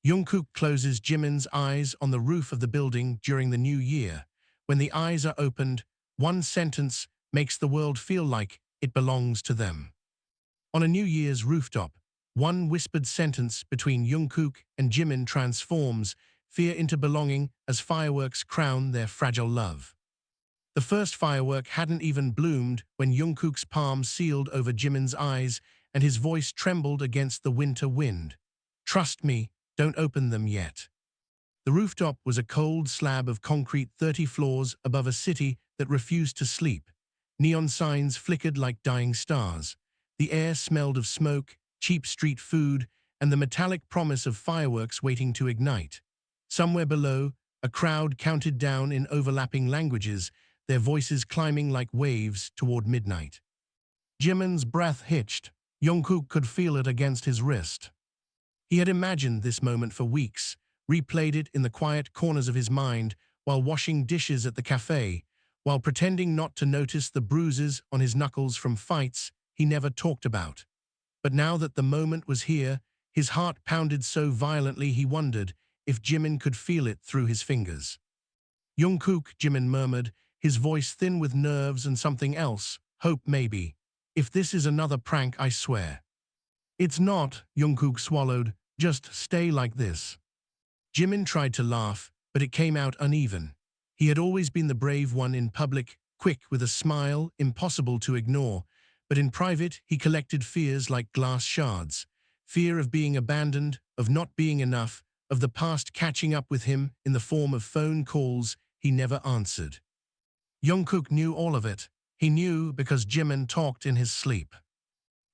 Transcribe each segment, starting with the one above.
Jungkook closes Jimin's eyes on the roof of the building during the new year. When the eyes are opened, one sentence makes the world feel like it belongs to them. On a New Year's rooftop, one whispered sentence between Jungkook and Jimin transforms fear into belonging as fireworks crown their fragile love. The first firework hadn't even bloomed when Jungkook's palm sealed over Jimin's eyes and his voice trembled against the winter wind. "Trust me, don't open them yet." The rooftop was a cold slab of concrete 30 floors above a city that refused to sleep. Neon signs flickered like dying stars. The air smelled of smoke, cheap street food, and the metallic promise of fireworks waiting to ignite. Somewhere below, a crowd counted down in overlapping languages, their voices climbing like waves toward midnight. Jimin's breath hitched. Jungkook could feel it against his wrist. He had imagined this moment for weeks, replayed it in the quiet corners of his mind while washing dishes at the cafe, while pretending not to notice the bruises on his knuckles from fights he never talked about. But now that the moment was here, his heart pounded so violently he wondered if Jimin could feel it through his fingers. "Jungkook," Jimin murmured, his voice thin with nerves and something else, "hope maybe. If this is another prank, I swear." "It's not," Jungkook swallowed, "just stay like this." Jimin tried to laugh, but it came out uneven. He had always been the brave one in public, quick with a smile, impossible to ignore, but in private he collected fears like glass shards. Fear of being abandoned, of not being enough, of the past catching up with him in the form of phone calls he never answered. Jungkook knew all of it. He knew because Jimin talked in his sleep.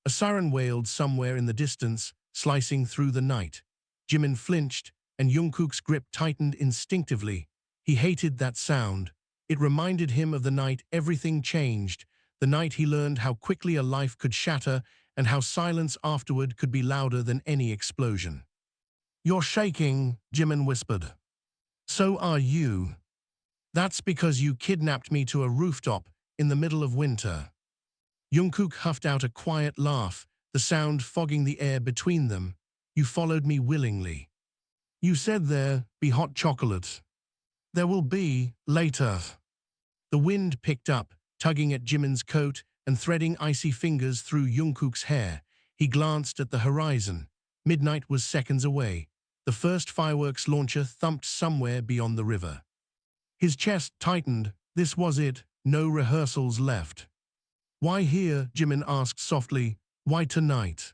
A siren wailed somewhere in the distance, slicing through the night. Jimin flinched, and Jungkook's grip tightened instinctively. He hated that sound. It reminded him of the night everything changed, the night he learned how quickly a life could shatter and how silence afterward could be louder than any explosion. "You're shaking," Jimin whispered. "So are you. That's because you kidnapped me to a rooftop in the middle of winter." Jungkook huffed out a quiet laugh, the sound fogging the air between them. "You followed me willingly. You said there'd be hot chocolate. There will be, later." The wind picked up, tugging at Jimin's coat and threading icy fingers through Jungkook's hair. He glanced at the horizon. Midnight was seconds away. The first fireworks launcher thumped somewhere beyond the river. His chest tightened. This was it, no rehearsals left. "Why here?" Jimin asked softly. "Why tonight?"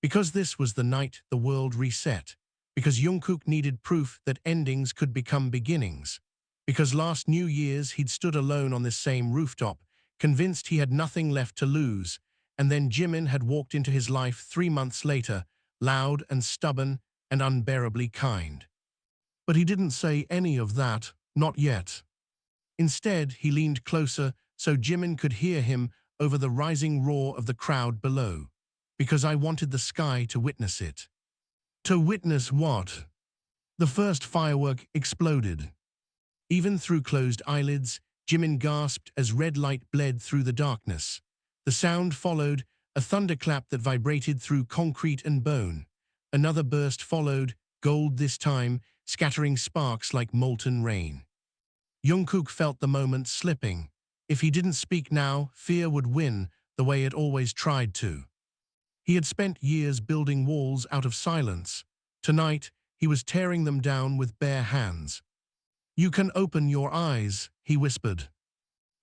Because this was the night the world reset. Because Jungkook needed proof that endings could become beginnings. Because last New Year's he'd stood alone on this same rooftop, convinced he had nothing left to lose, and then Jimin had walked into his life 3 months later, loud and stubborn and unbearably kind. But he didn't say any of that, not yet. Instead, he leaned closer so Jimin could hear him over the rising roar of the crowd below. "Because I wanted the sky to witness it." To witness what? The first firework exploded. Even through closed eyelids, Jimin gasped as red light bled through the darkness. The sound followed, a thunderclap that vibrated through concrete and bone. Another burst followed, gold this time, scattering sparks like molten rain. Jungkook felt the moment slipping. If he didn't speak now, fear would win, the way it always tried to. He had spent years building walls out of silence. Tonight, he was tearing them down with bare hands. "You can open your eyes," he whispered.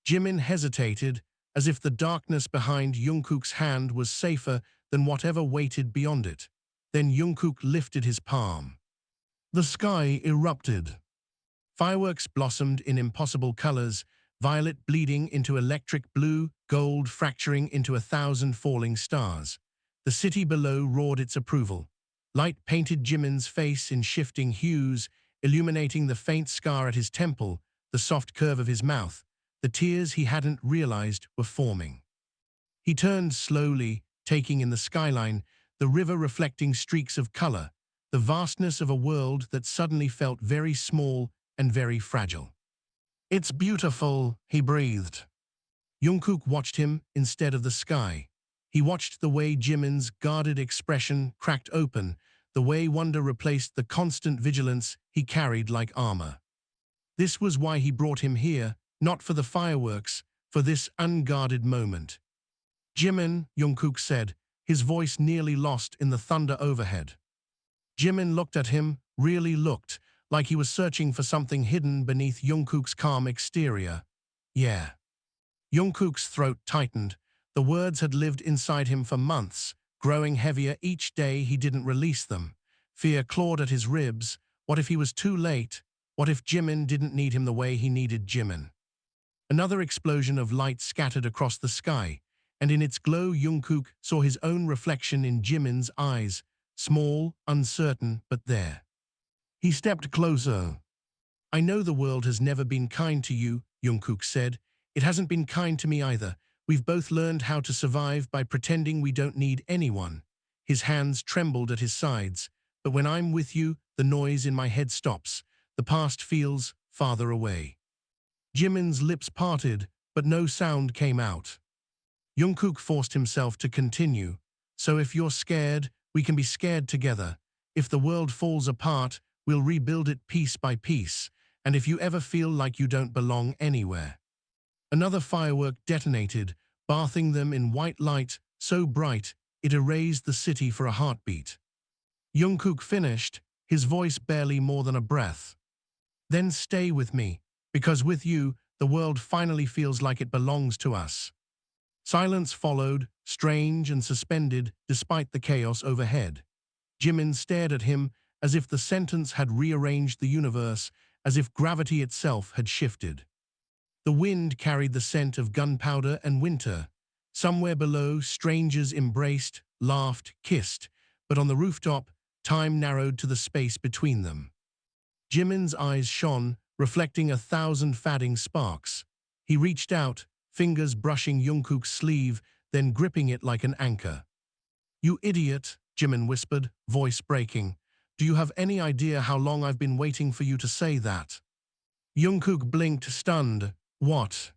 Jimin hesitated, as if the darkness behind Jungkook's hand was safer than whatever waited beyond it. Then Jungkook lifted his palm. The sky erupted. Fireworks blossomed in impossible colors, violet bleeding into electric blue, gold fracturing into 1,000 falling stars. The city below roared its approval. Light painted Jimin's face in shifting hues, illuminating the faint scar at his temple, the soft curve of his mouth. The tears he hadn't realized were forming. He turned slowly, taking in the skyline, the river reflecting streaks of color, the vastness of a world that suddenly felt very small and very fragile. "It's beautiful," he breathed. Jungkook watched him instead of the sky. He watched the way Jimin's guarded expression cracked open, the way wonder replaced the constant vigilance he carried like armor. This was why he brought him here, not for the fireworks, for this unguarded moment. Jimin, Jungkook said, his voice nearly lost in the thunder overhead. Jimin looked at him, really looked, like he was searching for something hidden beneath Jungkook's calm exterior. Yeah. Jungkook's throat tightened. The words had lived inside him for months, growing heavier each day he didn't release them. Fear clawed at his ribs. What if he was too late? What if Jimin didn't need him the way he needed Jimin? Another explosion of light scattered across the sky, and in its glow Jungkook saw his own reflection in Jimin's eyes, small, uncertain, but there. He stepped closer. I know the world has never been kind to you, Jungkook said. It hasn't been kind to me either. We've both learned how to survive by pretending we don't need anyone. His hands trembled at his sides. But when I'm with you, the noise in my head stops. The past feels farther away. Jimin's lips parted, but no sound came out. Jungkook forced himself to continue. So if you're scared, we can be scared together. If the world falls apart, we'll rebuild it piece by piece. And if you ever feel like you don't belong anywhere. Another firework detonated, bathing them in white light, so bright it erased the city for a heartbeat. Jungkook finished, his voice barely more than a breath. Then stay with me, because with you, the world finally feels like it belongs to us. Silence followed, strange and suspended despite the chaos overhead. Jimin stared at him as if the sentence had rearranged the universe, as if gravity itself had shifted. The wind carried the scent of gunpowder and winter. Somewhere below, strangers embraced, laughed, kissed, but on the rooftop, time narrowed to the space between them. Jimin's eyes shone, reflecting 1,000 fading sparks. He reached out, fingers brushing Jungkook's sleeve, then gripping it like an anchor. "You idiot," Jimin whispered, voice breaking. "Do you have any idea how long I've been waiting for you to say that?" Jungkook blinked, stunned. "What?"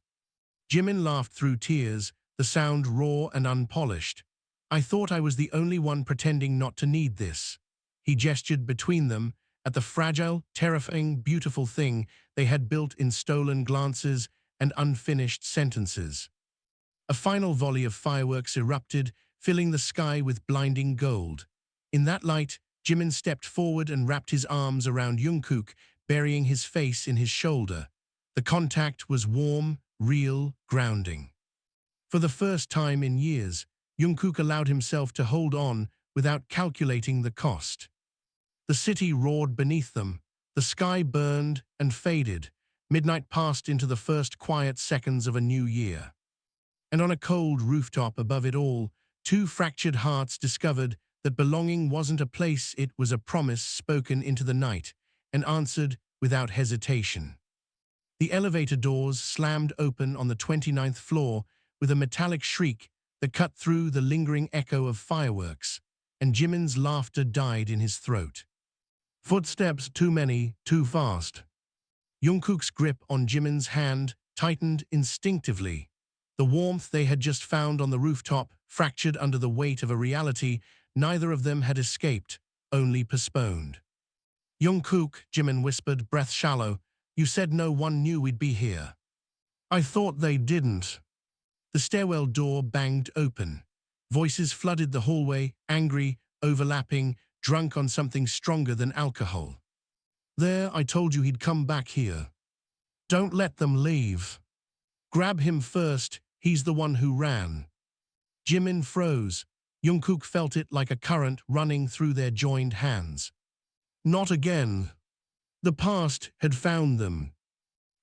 Jimin laughed through tears, the sound raw and unpolished. "I thought I was the only one pretending not to need this." He gestured between them, at the fragile, terrifying, beautiful thing they had built in stolen glances and unfinished sentences. A final volley of fireworks erupted, filling the sky with blinding gold. In that light, Jimin stepped forward and wrapped his arms around Jungkook, burying his face in his shoulder. The contact was warm, real, grounding. For the first time in years, Jungkook allowed himself to hold on without calculating the cost. The city roared beneath them. The sky burned and faded. Midnight passed into the first quiet seconds of a new year. And on a cold rooftop above it all, two fractured hearts discovered that belonging wasn't a place, it was a promise spoken into the night and answered without hesitation. The elevator doors slammed open on the 29th floor with a metallic shriek that cut through the lingering echo of fireworks, and Jimin's laughter died in his throat. Footsteps, too many, too fast. Jungkook's grip on Jimin's hand tightened instinctively. The warmth they had just found on the rooftop fractured under the weight of a reality neither of them had escaped, only postponed. "Jungkook," Jimin whispered, breath shallow, "you said no one knew we'd be here." "I thought they didn't." The stairwell door banged open. Voices flooded the hallway, angry, overlapping, drunk on something stronger than alcohol. "There, I told you he'd come back here. Don't let them leave. Grab him first, he's the one who ran." Jimin froze. Jungkook felt it like a current running through their joined hands. "Not again." The past had found them.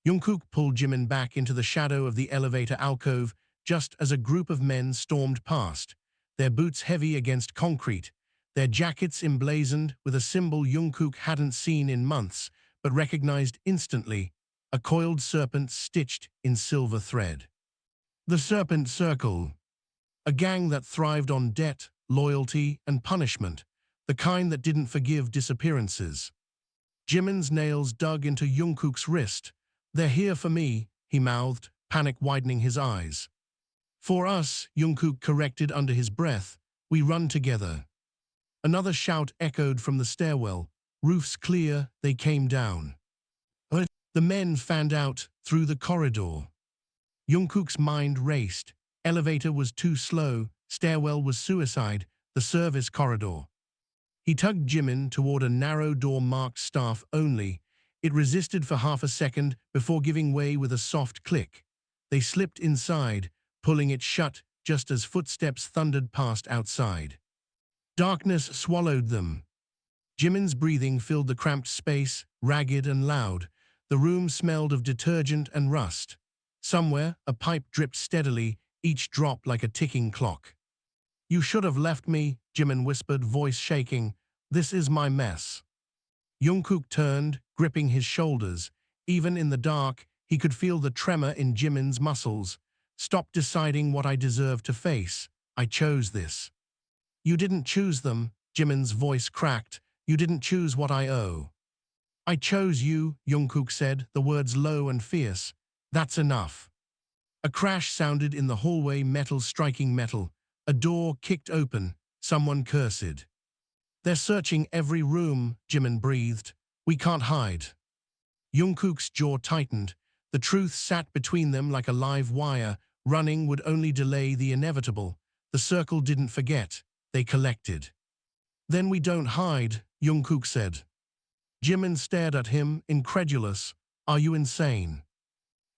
Jungkook pulled Jimin back into the shadow of the elevator alcove just as a group of men stormed past, their boots heavy against concrete, their jackets emblazoned with a symbol Jungkook hadn't seen in months but recognized instantly, a coiled serpent stitched in silver thread. The Serpent Circle. A gang that thrived on debt, loyalty, and punishment, the kind that didn't forgive disappearances. Jimin's nails dug into Jungkook's wrist. "They're here for me," he mouthed, panic widening his eyes. "For us," Jungkook corrected under his breath. "We run together." Another shout echoed from the stairwell. Roofs clear, they came down. The men fanned out through the corridor. Jungkook's mind raced. Elevator was too slow, stairwell was suicide, the service corridor. He tugged Jimin toward a narrow door marked staff only. It resisted for half a second before giving way with a soft click. They slipped inside, pulling it shut just as footsteps thundered past outside. Darkness swallowed them. Jimin's breathing filled the cramped space, ragged and loud. The room smelled of detergent and rust. Somewhere, a pipe dripped steadily, each drop like a ticking clock. "You should have left me," Jimin whispered, voice shaking. "This is my mess." Jungkook turned, gripping his shoulders. Even in the dark, he could feel the tremor in Jimin's muscles. "Stop deciding what I deserve to face. I chose this." "You didn't choose them," Jimin's voice cracked. "You didn't choose what I owe." "I chose you," Jungkook said, the words low and fierce. "That's enough." A crash sounded in the hallway, metal striking metal. A door kicked open. Someone cursed. "They're searching every room," Jimin breathed. "We can't hide." Jungkook's jaw tightened. The truth sat between them like a live wire. Running would only delay the inevitable. The circle didn't forget. They collected. "Then we don't hide," Jungkook said. Jimin stared at him, incredulous. "Are you insane?"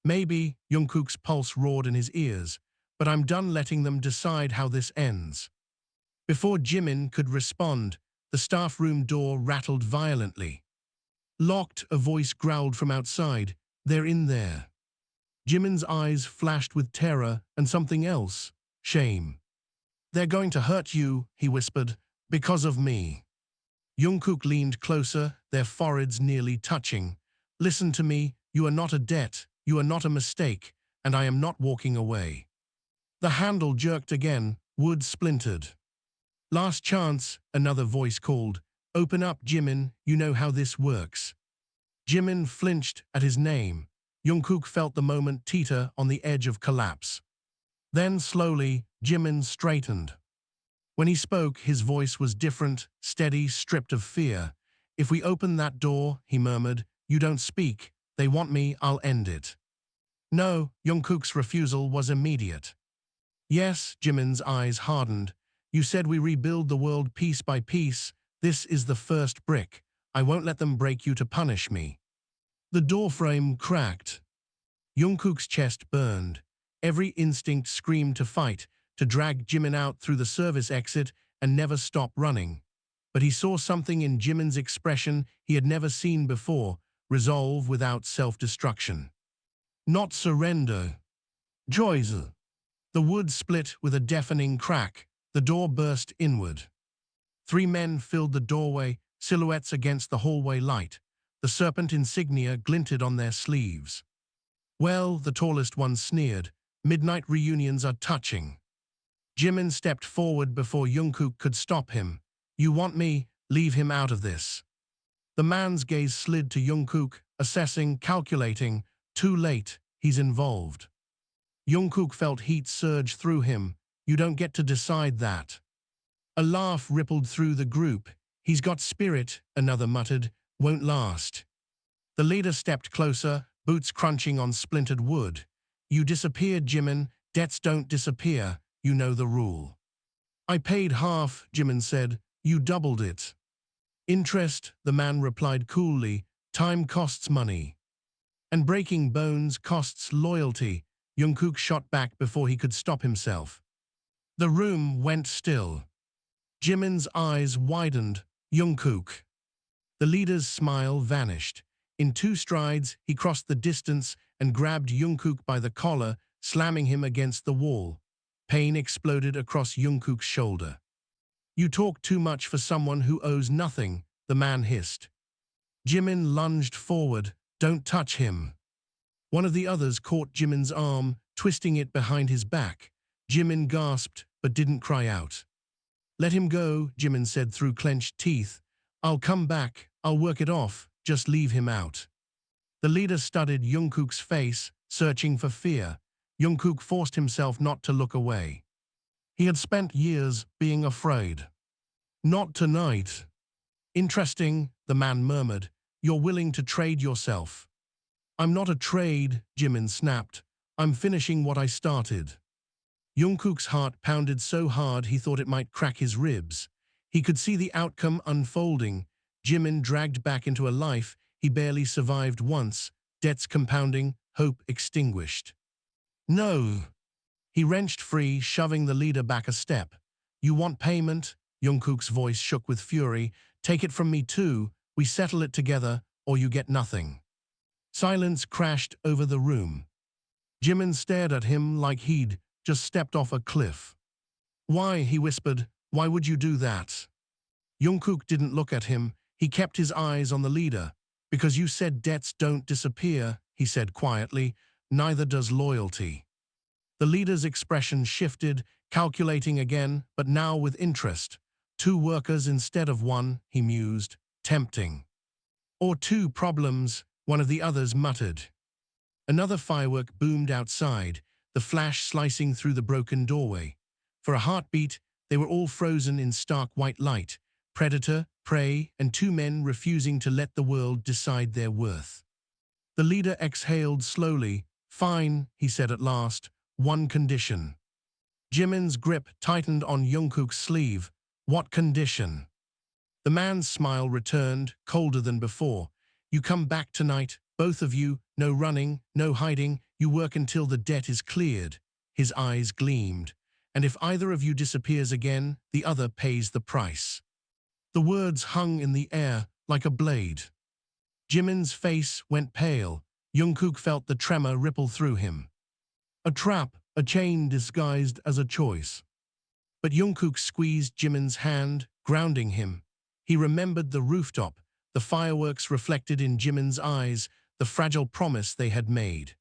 "Maybe," Jungkook's pulse roared in his ears, "but I'm done letting them decide how this ends." Before Jimin could respond, the staff room door rattled violently. "Locked," a voice growled from outside. "They're in there." Jimin's eyes flashed with terror and something else, shame. "They're going to hurt you," he whispered, "because of me." Jungkook leaned closer, their foreheads nearly touching. "Listen to me, you are not a debt, you are not a mistake, and I am not walking away." The handle jerked again, wood splintered. "Last chance," another voice called. "Open up, Jimin, you know how this works." Jimin flinched at his name. Jungkook felt the moment teeter on the edge of collapse. Then, slowly, Jimin straightened. When he spoke, his voice was different, steady, stripped of fear. "If we open that door," he murmured, "you don't speak. They want me, I'll end it." "No," Jungkook's refusal was immediate. "Yes," Jimin's eyes hardened. "You said we rebuild the world piece by piece. This is the first brick. I won't let them break you to punish me." The doorframe cracked. Jungkook's chest burned. Every instinct screamed to fight, to drag Jimin out through the service exit and never stop running. But he saw something in Jimin's expression he had never seen before, resolve without self-destruction. Not surrender. Joyce. The wood split with a deafening crack. The door burst inward. 3 men filled the doorway, silhouettes against the hallway light. The serpent insignia glinted on their sleeves. "Well," the tallest one sneered, "midnight reunions are touching." Jimin stepped forward before Jungkook could stop him. "You want me? Leave him out of this." The man's gaze slid to Jungkook, assessing, calculating. Too late, he's involved. Jungkook felt heat surge through him. "You don't get to decide that." A laugh rippled through the group. "He's got spirit," another muttered. "Won't last." The leader stepped closer, boots crunching on splintered wood. "You disappeared, Jimin. Debts don't disappear. You know the rule." "I paid half," Jimin said. "You doubled it." "Interest," the man replied coolly. "Time costs money. And breaking bones costs loyalty." Jungkook shot back before he could stop himself. The room went still. Jimin's eyes widened. "Jungkook." The leader's smile vanished. In 2 strides, he crossed the distance and grabbed Jungkook by the collar, slamming him against the wall. Pain exploded across Jungkook's shoulder. "You talk too much for someone who owes nothing," the man hissed. Jimin lunged forward. "Don't touch him." One of the others caught Jimin's arm, twisting it behind his back. Jimin gasped, but didn't cry out. "Let him go," Jimin said through clenched teeth. "I'll come back, I'll work it off, just leave him out." The leader studied Jungkook's face, searching for fear. Jungkook forced himself not to look away. He had spent years being afraid. Not tonight. Interesting, the man murmured. You're willing to trade yourself. I'm not a trade, Jimin snapped. I'm finishing what I started. Jungkook's heart pounded so hard he thought it might crack his ribs. He could see the outcome unfolding. Jimin dragged back into a life he barely survived once, debts compounding, hope extinguished. No! He wrenched free, shoving the leader back a step. You want payment? Jungkook's voice shook with fury. Take it from me too. We settle it together, or you get nothing. Silence crashed over the room. Jimin stared at him like he'd just stepped off a cliff. Why, he whispered, why would you do that? Jungkook didn't look at him. He kept his eyes on the leader. Because you said debts don't disappear, he said quietly, neither does loyalty. The leader's expression shifted, calculating again, but now with interest. 2 workers instead of 1, he mused, tempting. Or 2 problems, one of the others muttered. Another firework boomed outside, the flash slicing through the broken doorway. For a heartbeat, they were all frozen in stark white light, predator, prey, and 2 men refusing to let the world decide their worth. The leader exhaled slowly. Fine, he said at last, 1 condition. Jimin's grip tightened on Jungkook's sleeve. What condition? The man's smile returned, colder than before. You come back tonight, both of you, no running, no hiding, you work until the debt is cleared. His eyes gleamed. And if either of you disappears again, the other pays the price. The words hung in the air like a blade. Jimin's face went pale. Jungkook felt the tremor ripple through him. A trap, a chain disguised as a choice. But Jungkook squeezed Jimin's hand, grounding him. He remembered the rooftop, the fireworks reflected in Jimin's eyes, the fragile promise they had made.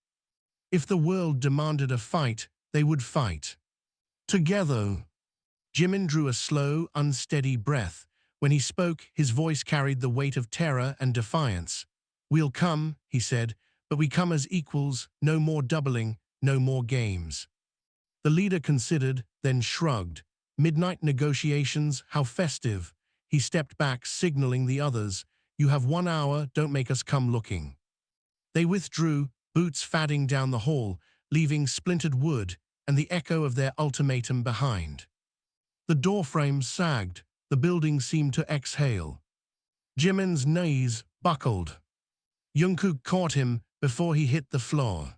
If the world demanded a fight, they would fight. Together. Jimin drew a slow, unsteady breath. When he spoke, his voice carried the weight of terror and defiance. We'll come, he said, but we come as equals, no more doubling, no more games. The leader considered, then shrugged. Midnight negotiations, how festive. He stepped back, signaling the others. You have 1 hour, don't make us come looking. They withdrew, boots fadding down the hall, leaving splintered wood and the echo of their ultimatum behind. The doorframe sagged, the building seemed to exhale. Jimin's knees buckled. Jungkook caught him before he hit the floor.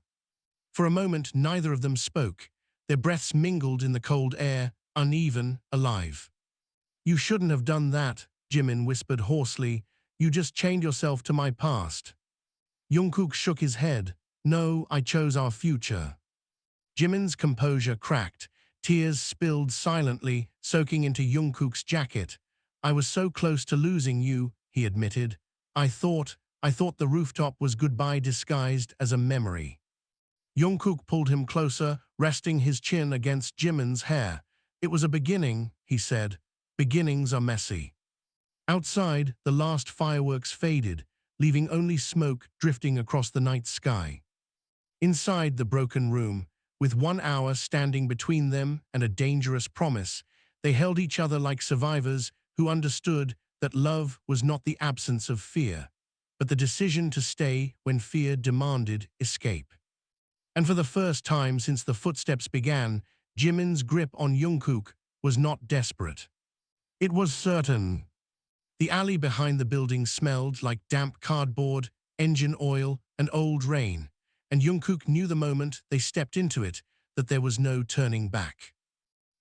For a moment, neither of them spoke. Their breaths mingled in the cold air, uneven, alive. You shouldn't have done that, Jimin whispered hoarsely. You just chained yourself to my past. Jungkook shook his head. No, I chose our future. Jimin's composure cracked. Tears spilled silently, soaking into Jungkook's jacket. I was so close to losing you, he admitted. I thought the rooftop was goodbye disguised as a memory. Jungkook pulled him closer, resting his chin against Jimin's hair. It was a beginning, he said. Beginnings are messy. Outside, the last fireworks faded, leaving only smoke drifting across the night sky. Inside the broken room, with 1 hour standing between them and a dangerous promise, they held each other like survivors who understood that love was not the absence of fear, but the decision to stay when fear demanded escape. And for the first time since the footsteps began, Jimin's grip on Jungkook was not desperate. It was certain. The alley behind the building smelled like damp cardboard, engine oil, and old rain, and Jungkook knew the moment they stepped into it that there was no turning back.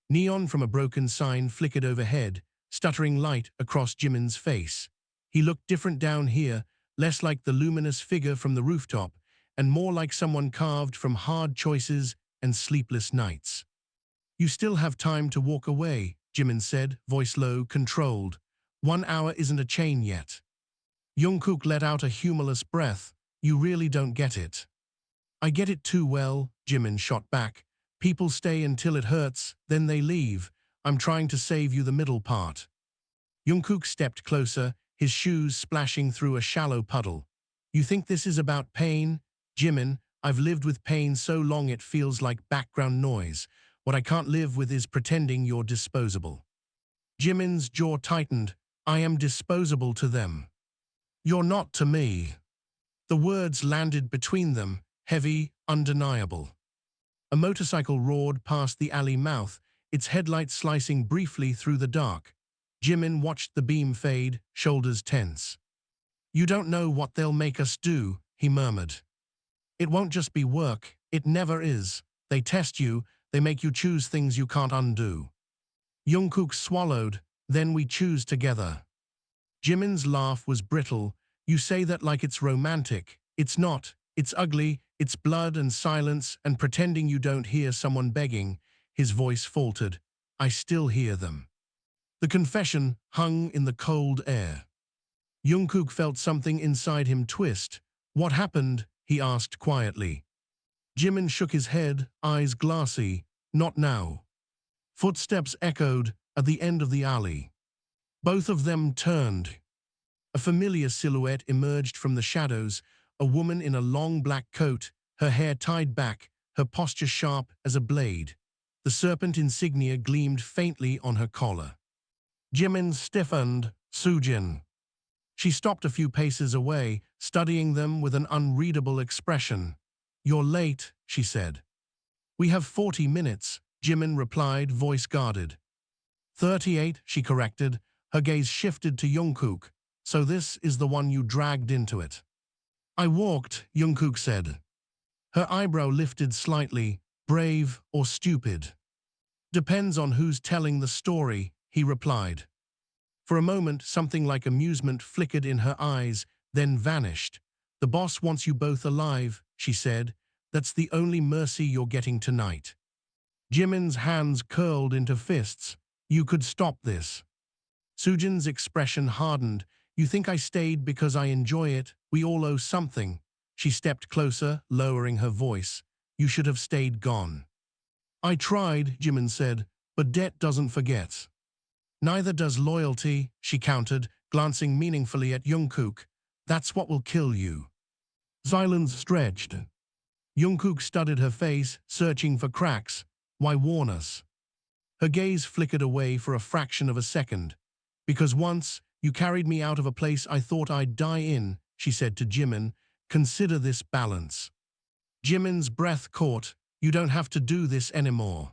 Neon from a broken sign flickered overhead, stuttering light across Jimin's face. He looked different down here, less like the luminous figure from the rooftop, and more like someone carved from hard choices and sleepless nights. You still have time to walk away, Jimin said, voice low, controlled. 1 hour isn't a chain yet. Jungkook let out a humorless breath. You really don't get it. I get it too well, Jimin shot back. People stay until it hurts, then they leave. I'm trying to save you the middle part. Jungkook stepped closer, his shoes splashing through a shallow puddle. You think this is about pain? Jimin, I've lived with pain so long it feels like background noise. What I can't live with is pretending you're disposable. Jimin's jaw tightened. I am disposable to them. You're not to me. The words landed between them, heavy, undeniable. A motorcycle roared past the alley mouth, its headlights slicing briefly through the dark. Jimin watched the beam fade, shoulders tense. You don't know what they'll make us do, he murmured. It won't just be work, it never is. They test you, they make you choose things you can't undo. Jungkook swallowed, then we choose together. Jimin's laugh was brittle. You say that like it's romantic. It's not. It's ugly. It's blood and silence and pretending you don't hear someone begging. His voice faltered. I still hear them. The confession hung in the cold air. Jungkook felt something inside him twist. What happened? He asked quietly. Jimin shook his head, eyes glassy. Not now. Footsteps echoed at the end of the alley. Both of them turned. A familiar silhouette emerged from the shadows, a woman in a long black coat, her hair tied back, her posture sharp as a blade. The serpent insignia gleamed faintly on her collar. Jimin stiffened. Sujin. She stopped a few paces away, studying them with an unreadable expression. You're late, she said. We have 40 minutes, Jimin replied, voice guarded. 38, she corrected. Her gaze shifted to Jungkook. So this is the one you dragged into it. I walked, Jungkook said. Her eyebrow lifted slightly. Brave or stupid? Depends on who's telling the story, he replied. For a moment, something like amusement flickered in her eyes, then vanished. The boss wants you both alive, she said. That's the only mercy you're getting tonight. Jimin's hands curled into fists. You could stop this. Sujin's expression hardened. You think I stayed because I enjoy it? We all owe something. She stepped closer, lowering her voice. You should have stayed gone. I tried, Jimin said, but debt doesn't forget. Neither does loyalty, she countered, glancing meaningfully at Jungkook. That's what will kill you. Silence stretched. Jungkook studied her face, searching for cracks. Why warn us? Her gaze flickered away for a fraction of a second. Because once, you carried me out of a place I thought I'd die in, she said to Jimin. Consider this balance. Jimin's breath caught. You don't have to do this anymore.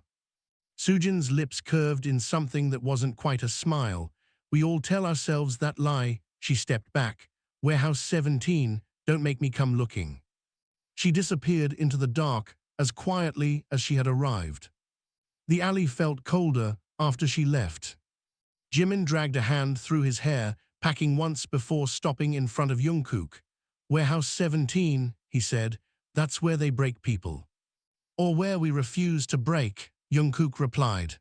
Sujin's lips curved in something that wasn't quite a smile. We all tell ourselves that lie. She stepped back. Warehouse 17, don't make me come looking. She disappeared into the dark as quietly as she had arrived. The alley felt colder after she left. Jimin dragged a hand through his hair, packing once before stopping in front of Jungkook. Warehouse 17, he said, that's where they break people. Or where we refuse to break, Jungkook replied.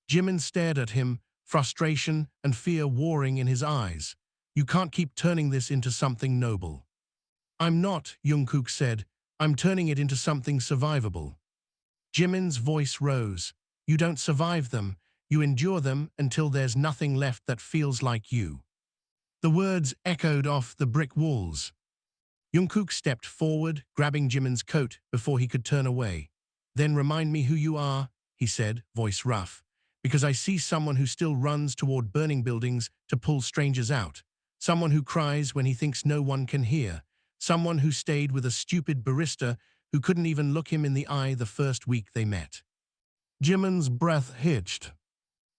Jimin stared at him, frustration and fear warring in his eyes. You can't keep turning this into something noble. I'm not, Jungkook said. I'm turning it into something survivable. Jimin's voice rose. You don't survive them. You endure them until there's nothing left that feels like you. The words echoed off the brick walls. Jungkook stepped forward, grabbing Jimin's coat before he could turn away. Then remind me who you are, he said, voice rough, because I see someone who still runs toward burning buildings to pull strangers out. Someone who cries when he thinks no one can hear. Someone who stayed with a stupid barista who couldn't even look him in the eye the first week they met. Jimin's breath hitched.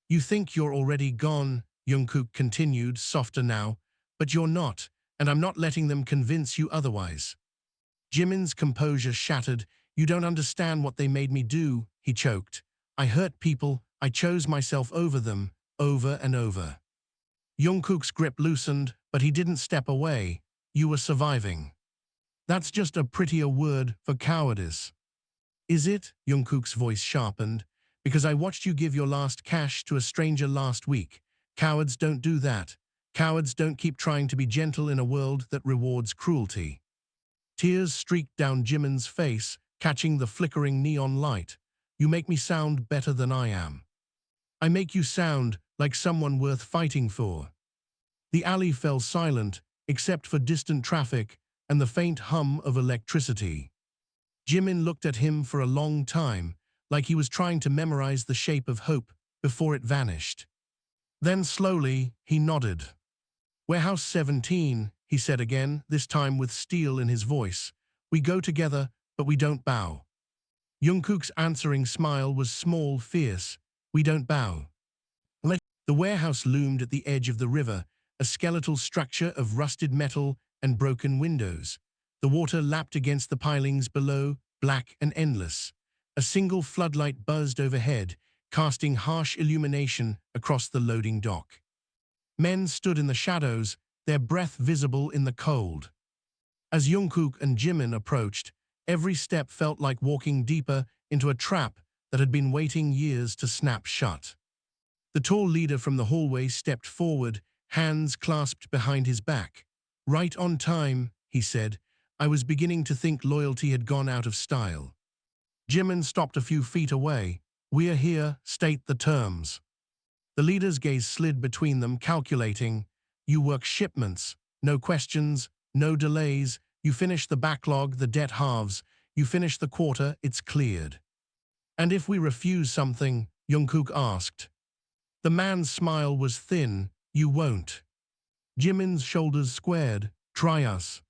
You think you're already gone, Jungkook continued, softer now, but you're not, and I'm not letting them convince you otherwise. Jimin's composure shattered. You don't understand what they made me do, he choked. I hurt people, I chose myself over them, over and over. Jungkook's grip loosened, but he didn't step away. You were surviving. That's just a prettier word for cowardice. Is it? Jungkook's voice sharpened. Because I watched you give your last cash to a stranger last week. Cowards don't do that. Cowards don't keep trying to be gentle in a world that rewards cruelty. Tears streaked down Jimin's face, catching the flickering neon light. You make me sound better than I am. I make you sound like someone worth fighting for. The alley fell silent, except for distant traffic and the faint hum of electricity. Jimin looked at him for a long time, like he was trying to memorize the shape of hope before it vanished. Then slowly, he nodded. Warehouse 17, he said again, this time with steel in his voice. We go together, but we don't bow. Jungkook's answering smile was small, fierce. We don't bow. The warehouse loomed at the edge of the river, a skeletal structure of rusted metal and broken windows. The water lapped against the pilings below, black and endless. A single floodlight buzzed overhead, casting harsh illumination across the loading dock. Men stood in the shadows, their breath visible in the cold. As Jungkook and Jimin approached, every step felt like walking deeper into a trap that had been waiting years to snap shut. The tall leader from the hallway stepped forward, hands clasped behind his back. Right on time, he said. I was beginning to think loyalty had gone out of style. Jimin stopped a few feet away. We're here, state the terms. The leader's gaze slid between them, calculating. You work shipments, no questions, no delays. You finish the backlog, the debt halves. You finish the quarter, it's cleared. And if we refuse something, Jungkook asked. The man's smile was thin. You won't. Jimin's shoulders squared. Try us.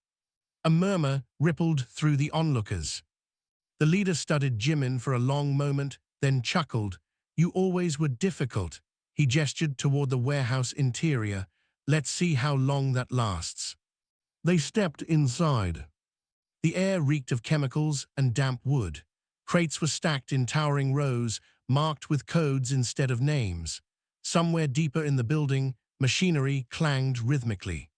A murmur rippled through the onlookers. The leader studied Jimin for a long moment, then chuckled. You always were difficult. He gestured toward the warehouse interior. Let's see how long that lasts. They stepped inside. The air reeked of chemicals and damp wood. Crates were stacked in towering rows, marked with codes instead of names. Somewhere deeper in the building, machinery clanged rhythmically.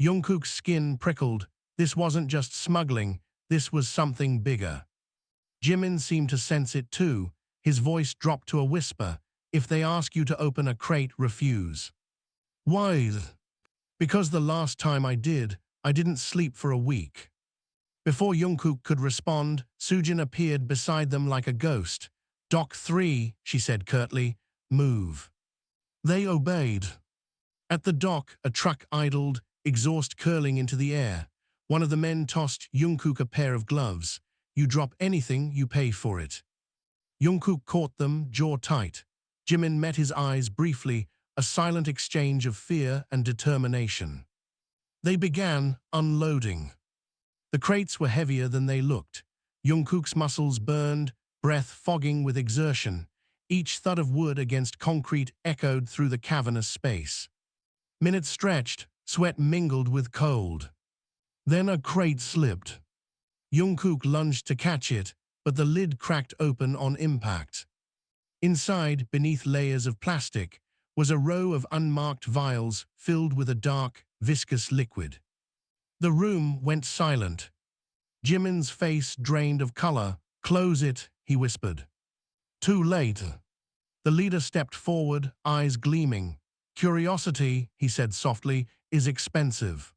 Jungkook's skin prickled. This wasn't just smuggling, this was something bigger. Jimin seemed to sense it too. His voice dropped to a whisper. If they ask you to open a crate, refuse. Why? Because the last time I didn't sleep for a week. Before Jungkook could respond, Sujin appeared beside them like a ghost. Dock 3, she said curtly. Move. They obeyed. At the dock, a truck idled, exhaust curling into the air. One of the men tossed Jungkook a pair of gloves. You drop anything, you pay for it. Jungkook caught them, jaw tight. Jimin met his eyes briefly, a silent exchange of fear and determination. They began unloading. The crates were heavier than they looked. Jungkook's muscles burned, breath fogging with exertion. Each thud of wood against concrete echoed through the cavernous space. Minutes stretched, sweat mingled with cold. Then a crate slipped. Jungkook lunged to catch it, but the lid cracked open on impact. Inside, beneath layers of plastic, was a row of unmarked vials filled with a dark, viscous liquid. The room went silent. Jimin's face drained of color. Close it, he whispered. Too late. The leader stepped forward, eyes gleaming. Curiosity, he said softly, is expensive.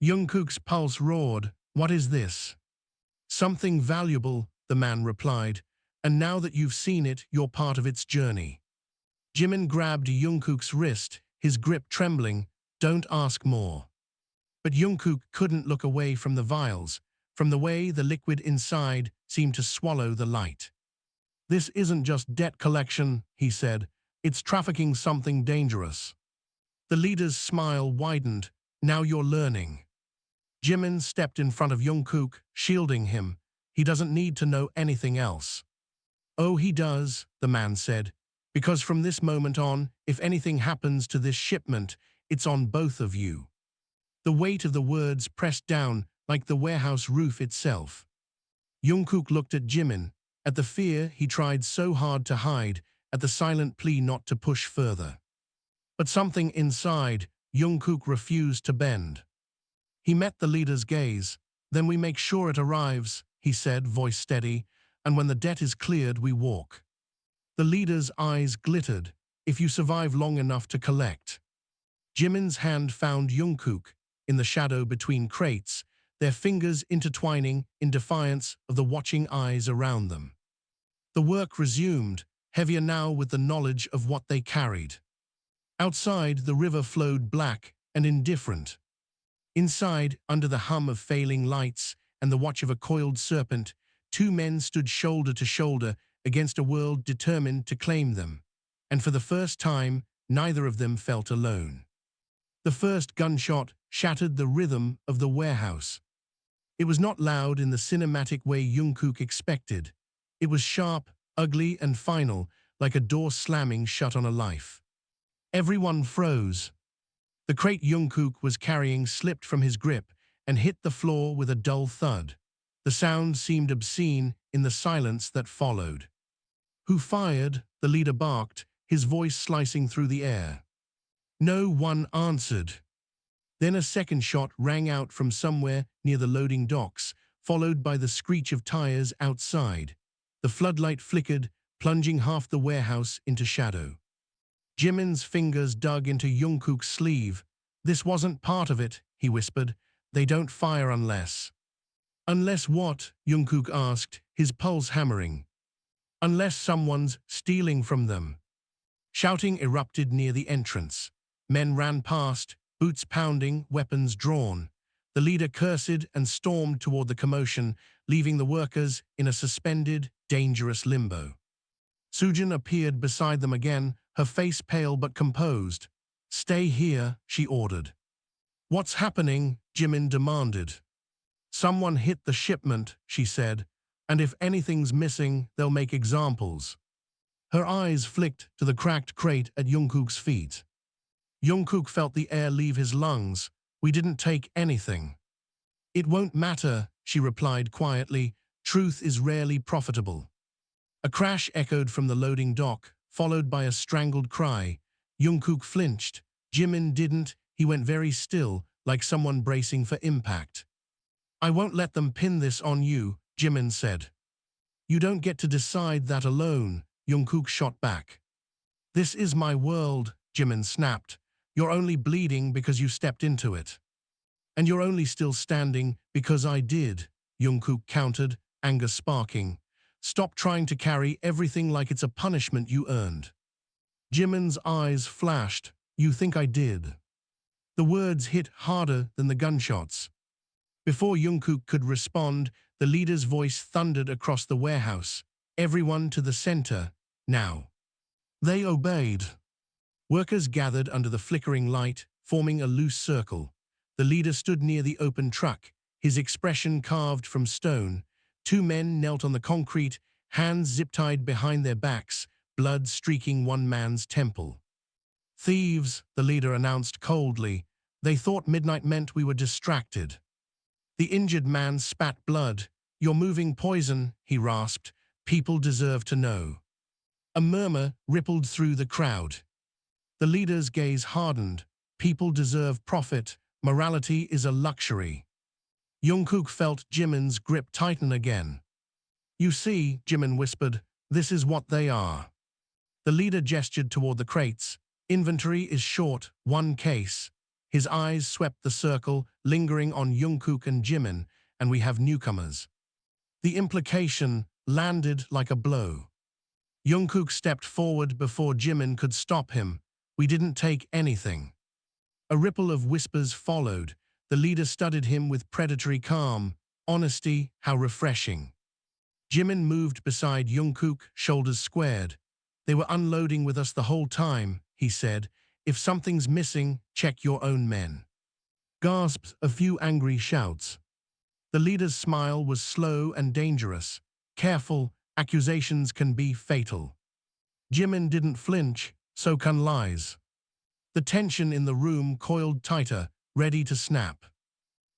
Jungkook's pulse roared. What is this? Something valuable, the man replied. And now that you've seen it, you're part of its journey. Jimin grabbed Jungkook's wrist, his grip trembling. Don't ask more. But Jungkook couldn't look away from the vials, from the way the liquid inside seemed to swallow the light. This isn't just debt collection, he said. It's trafficking something dangerous. The leader's smile widened. Now you're learning. Jimin stepped in front of Jungkook, shielding him. He doesn't need to know anything else. Oh, he does, the man said. Because from this moment on, if anything happens to this shipment, it's on both of you. The weight of the words pressed down like the warehouse roof itself. Jungkook looked at Jimin, at the fear he tried so hard to hide, at the silent plea not to push further. But something inside, Jungkook refused to bend. He met the leader's gaze. Then we make sure it arrives, he said, voice steady, and when the debt is cleared, we walk. The leader's eyes glittered. If you survive long enough to collect. Jimin's hand found Jungkook, in the shadow between crates, their fingers intertwining in defiance of the watching eyes around them. The work resumed, heavier now with the knowledge of what they carried. Outside, the river flowed black and indifferent. Inside, under the hum of failing lights and the watch of a coiled serpent, two men stood shoulder to shoulder against a world determined to claim them. And for the first time, neither of them felt alone. The first gunshot shattered the rhythm of the warehouse. It was not loud in the cinematic way Jungkook expected. It was sharp, ugly, and final, like a door slamming shut on a life. Everyone froze. The crate Jungkook was carrying slipped from his grip and hit the floor with a dull thud. The sound seemed obscene in the silence that followed. "Who fired?" the leader barked, his voice slicing through the air. No one answered. Then a second shot rang out from somewhere near the loading docks, followed by the screech of tires outside. The floodlight flickered, plunging half the warehouse into shadow. Jimin's fingers dug into Jungkook's sleeve. "This wasn't part of it," he whispered. "They don't fire unless—" "Unless what?" Jungkook asked, his pulse hammering. "Unless someone's stealing from them." Shouting erupted near the entrance. Men ran past, boots pounding, weapons drawn. The leader cursed and stormed toward the commotion, leaving the workers in a suspended, dangerous limbo. Sujin appeared beside them again, her face pale but composed. "Stay here," she ordered. "What's happening?" Jimin demanded. "Someone hit the shipment," she said, "and if anything's missing, they'll make examples." Her eyes flicked to the cracked crate at Jungkook's feet. Jungkook felt the air leave his lungs. "We didn't take anything." "It won't matter," she replied quietly. "Truth is rarely profitable." A crash echoed from the loading dock, followed by a strangled cry. Jungkook flinched. Jimin didn't. He went very still, like someone bracing for impact. "I won't let them pin this on you," Jimin said. "You don't get to decide that alone," Jungkook shot back. "This is my world," Jimin snapped. "You're only bleeding because you stepped into it." "And you're only still standing because I did," Jungkook countered, anger sparking. "Stop trying to carry everything like it's a punishment you earned." Jimin's eyes flashed. "You think I did?" The words hit harder than the gunshots. Before Jungkook could respond, the leader's voice thundered across the warehouse. "Everyone to the center, now." They obeyed. Workers gathered under the flickering light, forming a loose circle. The leader stood near the open truck, his expression carved from stone. Two men knelt on the concrete, hands zip-tied behind their backs, blood streaking one man's temple. "Thieves," the leader announced coldly. "They thought midnight meant we were distracted." The injured man spat blood. "You're moving poison," he rasped. "People deserve to know." A murmur rippled through the crowd. The leader's gaze hardened. "People deserve profit. Morality is a luxury." Jungkook felt Jimin's grip tighten again. "You see," Jimin whispered, "this is what they are." The leader gestured toward the crates. "Inventory is short, one case." His eyes swept the circle, lingering on Jungkook and Jimin, "and we have newcomers." The implication landed like a blow. Jungkook stepped forward before Jimin could stop him. "We didn't take anything." A ripple of whispers followed. The leader studied him with predatory calm. "Honesty, how refreshing." Jimin moved beside Jungkook, shoulders squared. "They were unloading with us the whole time," he said. "If something's missing, check your own men." Gasps, a few angry shouts. The leader's smile was slow and dangerous. "Careful, accusations can be fatal." Jimin didn't flinch, so can lies. The tension in the room coiled tighter, ready to snap.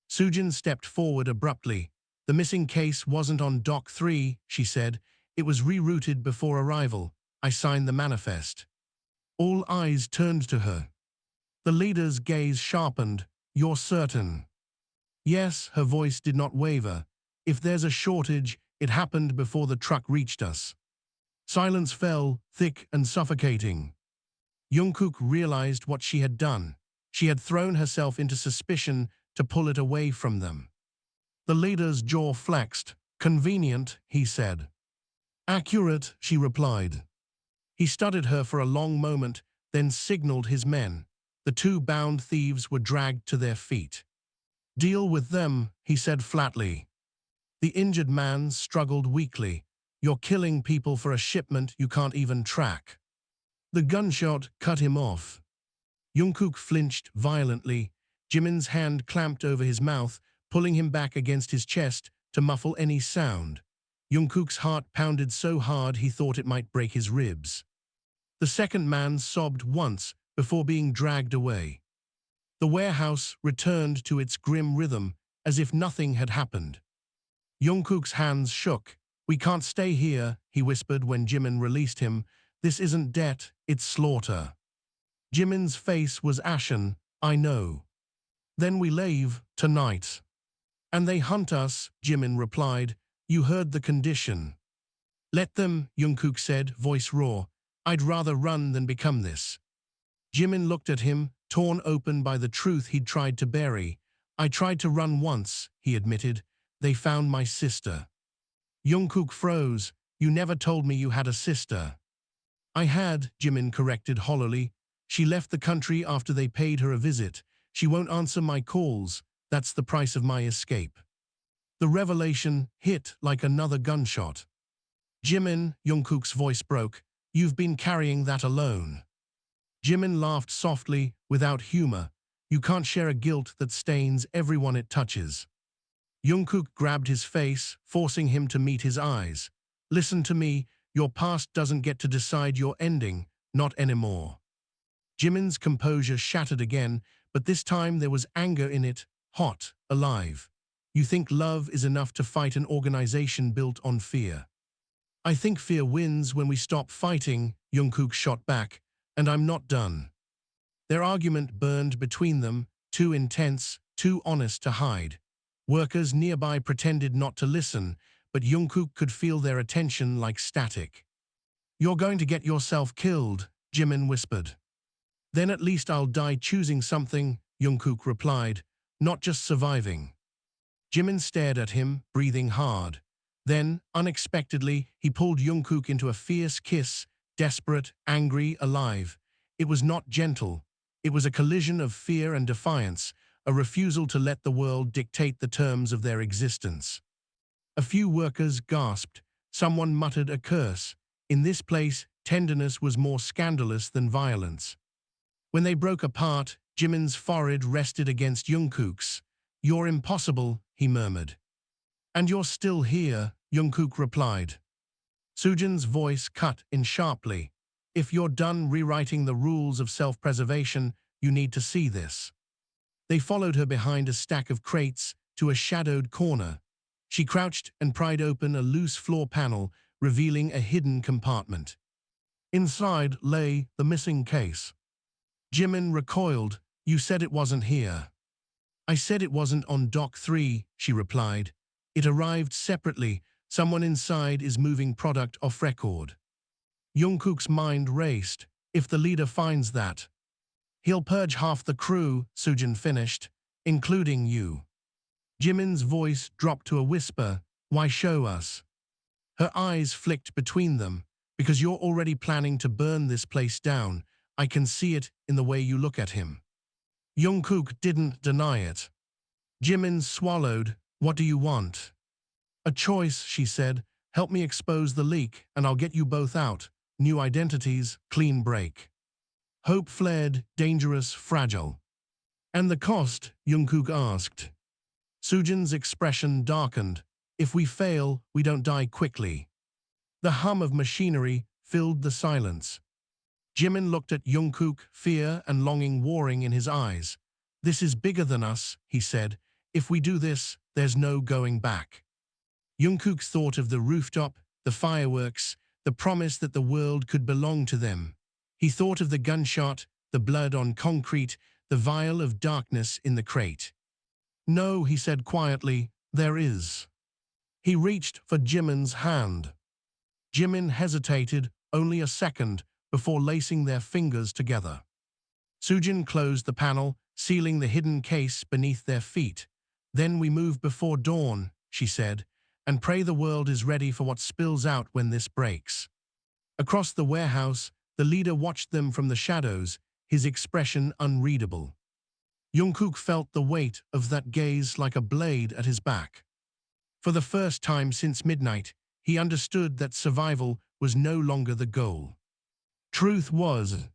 Sujin stepped forward abruptly. "The missing case wasn't on Dock 3, she said. "It was rerouted before arrival. I signed the manifest." All eyes turned to her. The leader's gaze sharpened. "You're certain?" "Yes," her voice did not waver. "If there's a shortage, it happened before the truck reached us." Silence fell, thick and suffocating. Jungkook realized what she had done. She had thrown herself into suspicion to pull it away from them. The leader's jaw flexed. "Convenient," he said. "Accurate," she replied. He studied her for a long moment, then signaled his men. The two bound thieves were dragged to their feet. "Deal with them," he said flatly. The injured man struggled weakly. "You're killing people for a shipment you can't even track." The gunshot cut him off. Jungkook flinched violently. Jimin's hand clamped over his mouth, pulling him back against his chest to muffle any sound. Jungkook's heart pounded so hard he thought it might break his ribs. The second man sobbed once before being dragged away. The warehouse returned to its grim rhythm as if nothing had happened. Jungkook's hands shook. "We can't stay here," he whispered when Jimin released him. "This isn't debt, it's slaughter." Jimin's face was ashen. "I know." "Then we leave tonight." "And they hunt us," Jimin replied. "You heard the condition." "Let them," Jungkook said, voice raw. "I'd rather run than become this." Jimin looked at him, torn open by the truth he'd tried to bury. "I tried to run once," he admitted. "They found my sister." Jungkook froze. "You never told me you had a sister." "I had," Jimin corrected hollowly. "She left the country after they paid her a visit. She won't answer my calls. That's the price of my escape." The revelation hit like another gunshot. "Jimin," Jungkook's voice broke, "you've been carrying that alone." Jimin laughed softly, without humor. "You can't share a guilt that stains everyone it touches." Jungkook grabbed his face, forcing him to meet his eyes. "Listen to me, your past doesn't get to decide your ending, not anymore." Jimin's composure shattered again, but this time there was anger in it, hot, alive. "You think love is enough to fight an organization built on fear?" "I think fear wins when we stop fighting," Jungkook shot back, "and I'm not done." Their argument burned between them, too intense, too honest to hide. Workers nearby pretended not to listen, but Jungkook could feel their attention like static. "You're going to get yourself killed," Jimin whispered. "Then at least I'll die choosing something," Jungkook replied, "not just surviving." Jimin stared at him, breathing hard. Then, unexpectedly, he pulled Jungkook into a fierce kiss, desperate, angry, alive. It was not gentle. It was a collision of fear and defiance, a refusal to let the world dictate the terms of their existence. A few workers gasped. Someone muttered a curse. In this place, tenderness was more scandalous than violence. When they broke apart, Jimin's forehead rested against Jungkook's. "You're impossible," he murmured. "And you're still here," Jungkook replied. Sujin's voice cut in sharply. "If you're done rewriting the rules of self-preservation, you need to see this." They followed her behind a stack of crates to a shadowed corner. She crouched and pried open a loose floor panel, revealing a hidden compartment. Inside lay the missing case. Jimin recoiled. "You said it wasn't here." "I said it wasn't on Dock 3, she replied. "It arrived separately. Someone inside is moving product off record." Jungkook's mind raced. "If the leader finds that, he'll purge half the crew," Sujin finished, "including you." Jimin's voice dropped to a whisper. "Why show us?" Her eyes flicked between them. "Because you're already planning to burn this place down. I can see it in the way you look at him." Jungkook didn't deny it. Jimin swallowed. "What do you want?" "A choice," she said. "Help me expose the leak, and I'll get you both out. New identities, clean break." Hope flared, dangerous, fragile. "And the cost?" Jungkook asked. Sujin's expression darkened. "If we fail, we don't die quickly." The hum of machinery filled the silence. Jimin looked at Jungkook, fear and longing warring in his eyes. "This is bigger than us," he said. "If we do this, there's no going back." Jungkook thought of the rooftop, the fireworks, the promise that the world could belong to them. He thought of the gunshot, the blood on concrete, the vial of darkness in the crate. "No," he said quietly, "there is." He reached for Jimin's hand. Jimin hesitated only a second before lacing their fingers together. Sujin closed the panel, sealing the hidden case beneath their feet. "Then we move before dawn," she said, "and pray the world is ready for what spills out when this breaks." Across the warehouse, the leader watched them from the shadows, his expression unreadable. Jungkook felt the weight of that gaze like a blade at his back. For the first time since midnight, he understood that survival was no longer the goal. Truth was,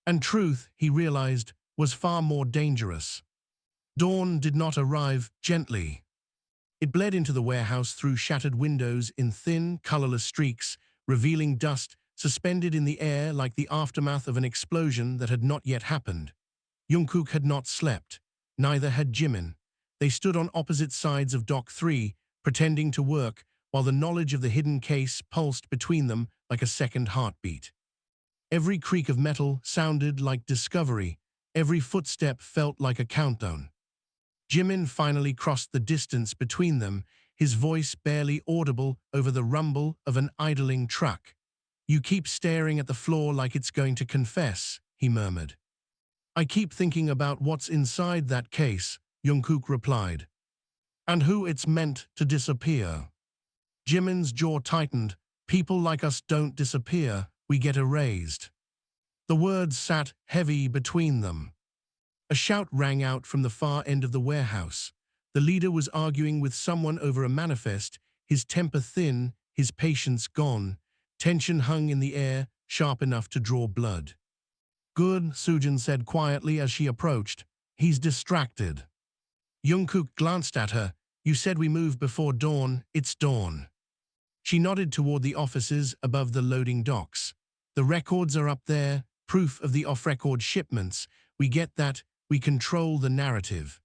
and truth, he realized, was far more dangerous. Dawn did not arrive gently. It bled into the warehouse through shattered windows in thin, colorless streaks, revealing dust suspended in the air like the aftermath of an explosion that had not yet happened. Jungkook had not slept. Neither had Jimin. They stood on opposite sides of Dock 3, pretending to work, while the knowledge of the hidden case pulsed between them like a second heartbeat. Every creak of metal sounded like discovery. Every footstep felt like a countdown. Jimin finally crossed the distance between them, his voice barely audible over the rumble of an idling truck. "You keep staring at the floor like it's going to confess," he murmured. "I keep thinking about what's inside that case," Jungkook replied. "And who it's meant to disappear." Jimin's jaw tightened. "People like us don't disappear, we get erased." The words sat heavy between them. A shout rang out from the far end of the warehouse. The leader was arguing with someone over a manifest, his temper thin, his patience gone. Tension hung in the air, sharp enough to draw blood. "Good," Sujin said quietly as she approached. "He's distracted." Jungkook glanced at her. "You said we move before dawn. It's dawn." She nodded toward the offices above the loading docks. "The records are up there, proof of the off-record shipments. We get that. We control the narrative."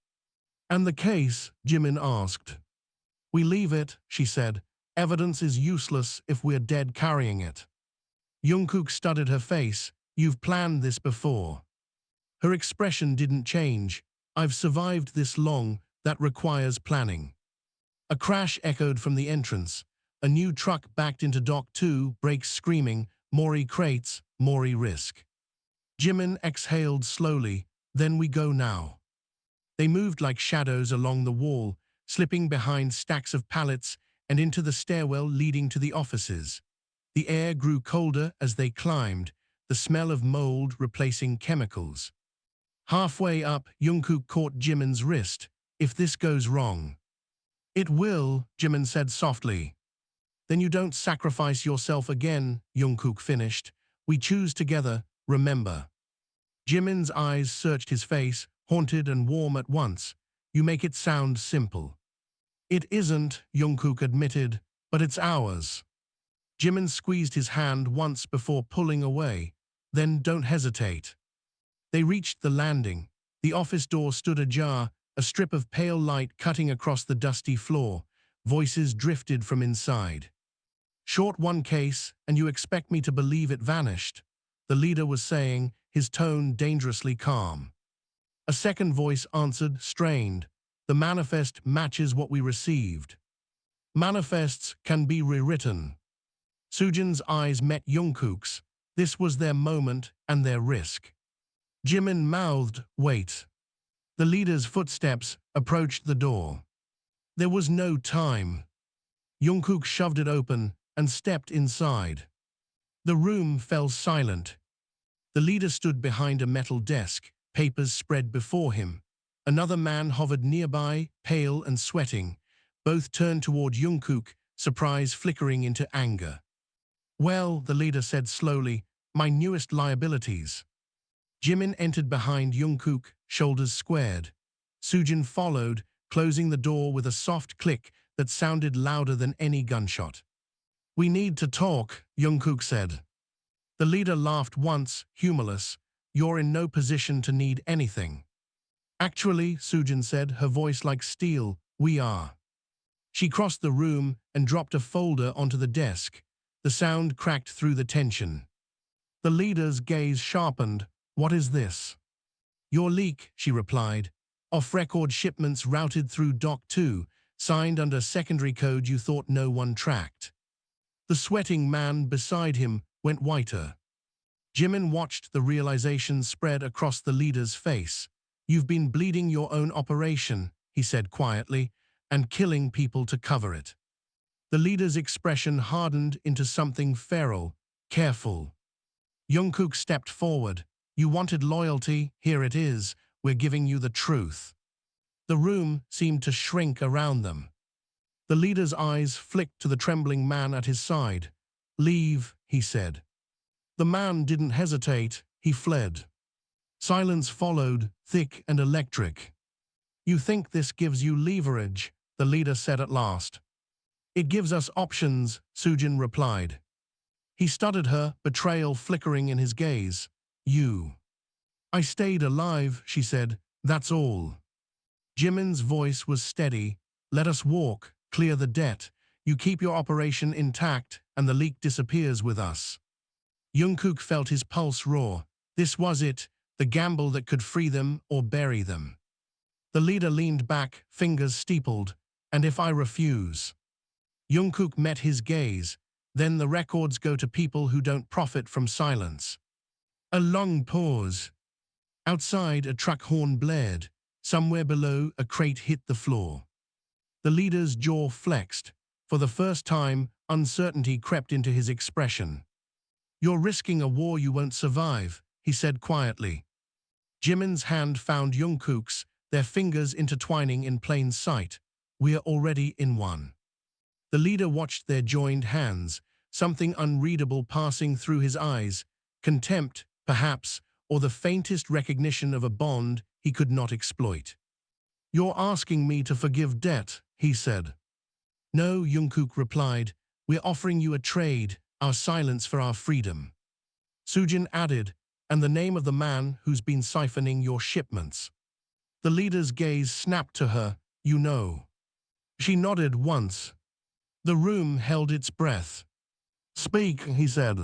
"And the case?" Jimin asked. "We leave it," she said. "Evidence is useless if we're dead carrying it." Jungkook studied her face. "You've planned this before." Her expression didn't change. "I've survived this long. That requires planning." A crash echoed from the entrance. A new truck backed into Dock 2, brakes screaming, "Mori crates, Mori risk." Jimin exhaled slowly. "Then we go now." They moved like shadows along the wall, slipping behind stacks of pallets and into the stairwell leading to the offices. The air grew colder as they climbed, the smell of mold replacing chemicals. Halfway up, Jungkook caught Jimin's wrist. "If this goes wrong." "It will," Jimin said softly. "Then you don't sacrifice yourself again," Jungkook finished. "We choose together, remember." Jimin's eyes searched his face, haunted and warm at once. "You make it sound simple." "It isn't," Jungkook admitted, "but it's ours." Jimin squeezed his hand once before pulling away. "Then don't hesitate." They reached the landing. The office door stood ajar, a strip of pale light cutting across the dusty floor. Voices drifted from inside. "Short one case, and you expect me to believe it vanished," the leader was saying, his tone dangerously calm. A second voice answered, strained. "The manifest matches what we received." "Manifests can be rewritten." Sujin's eyes met Jungkook's. This was their moment and their risk. Jimin mouthed, "Wait." The leader's footsteps approached the door. There was no time. Jungkook shoved it open and stepped inside. The room fell silent. The leader stood behind a metal desk, papers spread before him. Another man hovered nearby, pale and sweating. Both turned toward Jungkook, surprise flickering into anger. "Well," the leader said slowly, "my newest liabilities." Jimin entered behind Jungkook, shoulders squared. Sujin followed, closing the door with a soft click that sounded louder than any gunshot. "We need to talk," Jungkook said. The leader laughed once, humorless. "You're in no position to need anything." "Actually," Sujin said, her voice like steel, "we are." She crossed the room and dropped a folder onto the desk. The sound cracked through the tension. The leader's gaze sharpened. "What is this?" "Your leak," she replied. "Off-record shipments routed through Dock 2, signed under secondary code you thought no one tracked." The sweating man beside him went whiter. Jimin watched the realization spread across the leader's face. "You've been bleeding your own operation," he said quietly, "and killing people to cover it." The leader's expression hardened into something feral, careful. Jungkook stepped forward. "You wanted loyalty, here it is. We're giving you the truth." The room seemed to shrink around them. The leader's eyes flicked to the trembling man at his side. "Leave," he said. The man didn't hesitate, he fled. Silence followed, thick and electric. You think this gives you leverage, the leader said at last. It gives us options, Sujin replied. He studied her, betrayal flickering in his gaze. You. I stayed alive, she said, that's all. Jimin's voice was steady. Let us walk, clear the debt. You keep your operation intact, and the leak disappears with us. Jungkook felt his pulse roar. This was it, the gamble that could free them or bury them. The leader leaned back, fingers steepled. And if I refuse? Jungkook met his gaze. Then the records go to people who don't profit from silence. A long pause. Outside, a truck horn blared. Somewhere below, a crate hit the floor. The leader's jaw flexed. For the first time, uncertainty crept into his expression. You're risking a war you won't survive, he said quietly. Jimin's hand found Jungkook's, their fingers intertwining in plain sight. We're already in one. The leader watched their joined hands, something unreadable passing through his eyes, contempt, perhaps, or the faintest recognition of a bond he could not exploit. You're asking me to forgive debt, he said. No, Jungkook replied, we're offering you a trade, our silence for our freedom. Sujin added, and the name of the man who's been siphoning your shipments. The leader's gaze snapped to her, you know. She nodded once. The room held its breath. Speak, he said.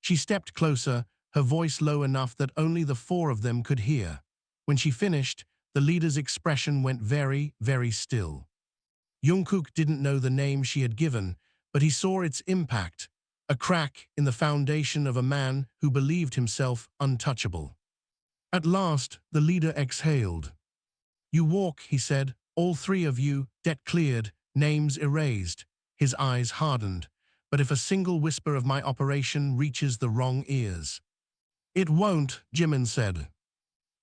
She stepped closer, her voice low enough that only the four of them could hear. When she finished, the leader's expression went very, very still. Jungkook didn't know the name she had given, but he saw its impact, a crack in the foundation of a man who believed himself untouchable. At last, the leader exhaled. You walk, he said, all three of you, debt cleared, names erased. His eyes hardened. But if a single whisper of my operation reaches the wrong ears. It won't, Jimin said.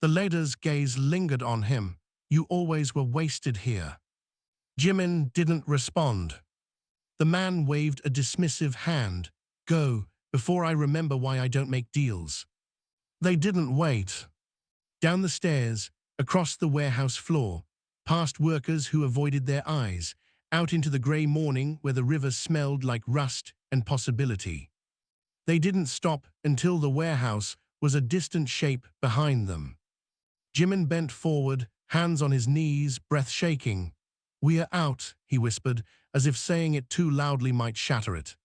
The leader's gaze lingered on him. You always were wasted here. Jimin didn't respond. The man waved a dismissive hand. Go, before I remember why I don't make deals. They didn't wait. Down the stairs, across the warehouse floor, past workers who avoided their eyes, out into the grey morning where the river smelled like rust and possibility. They didn't stop until the warehouse was a distant shape behind them. Jimin bent forward, hands on his knees, breath shaking. We're out, he whispered, as if saying it too loudly might shatter it.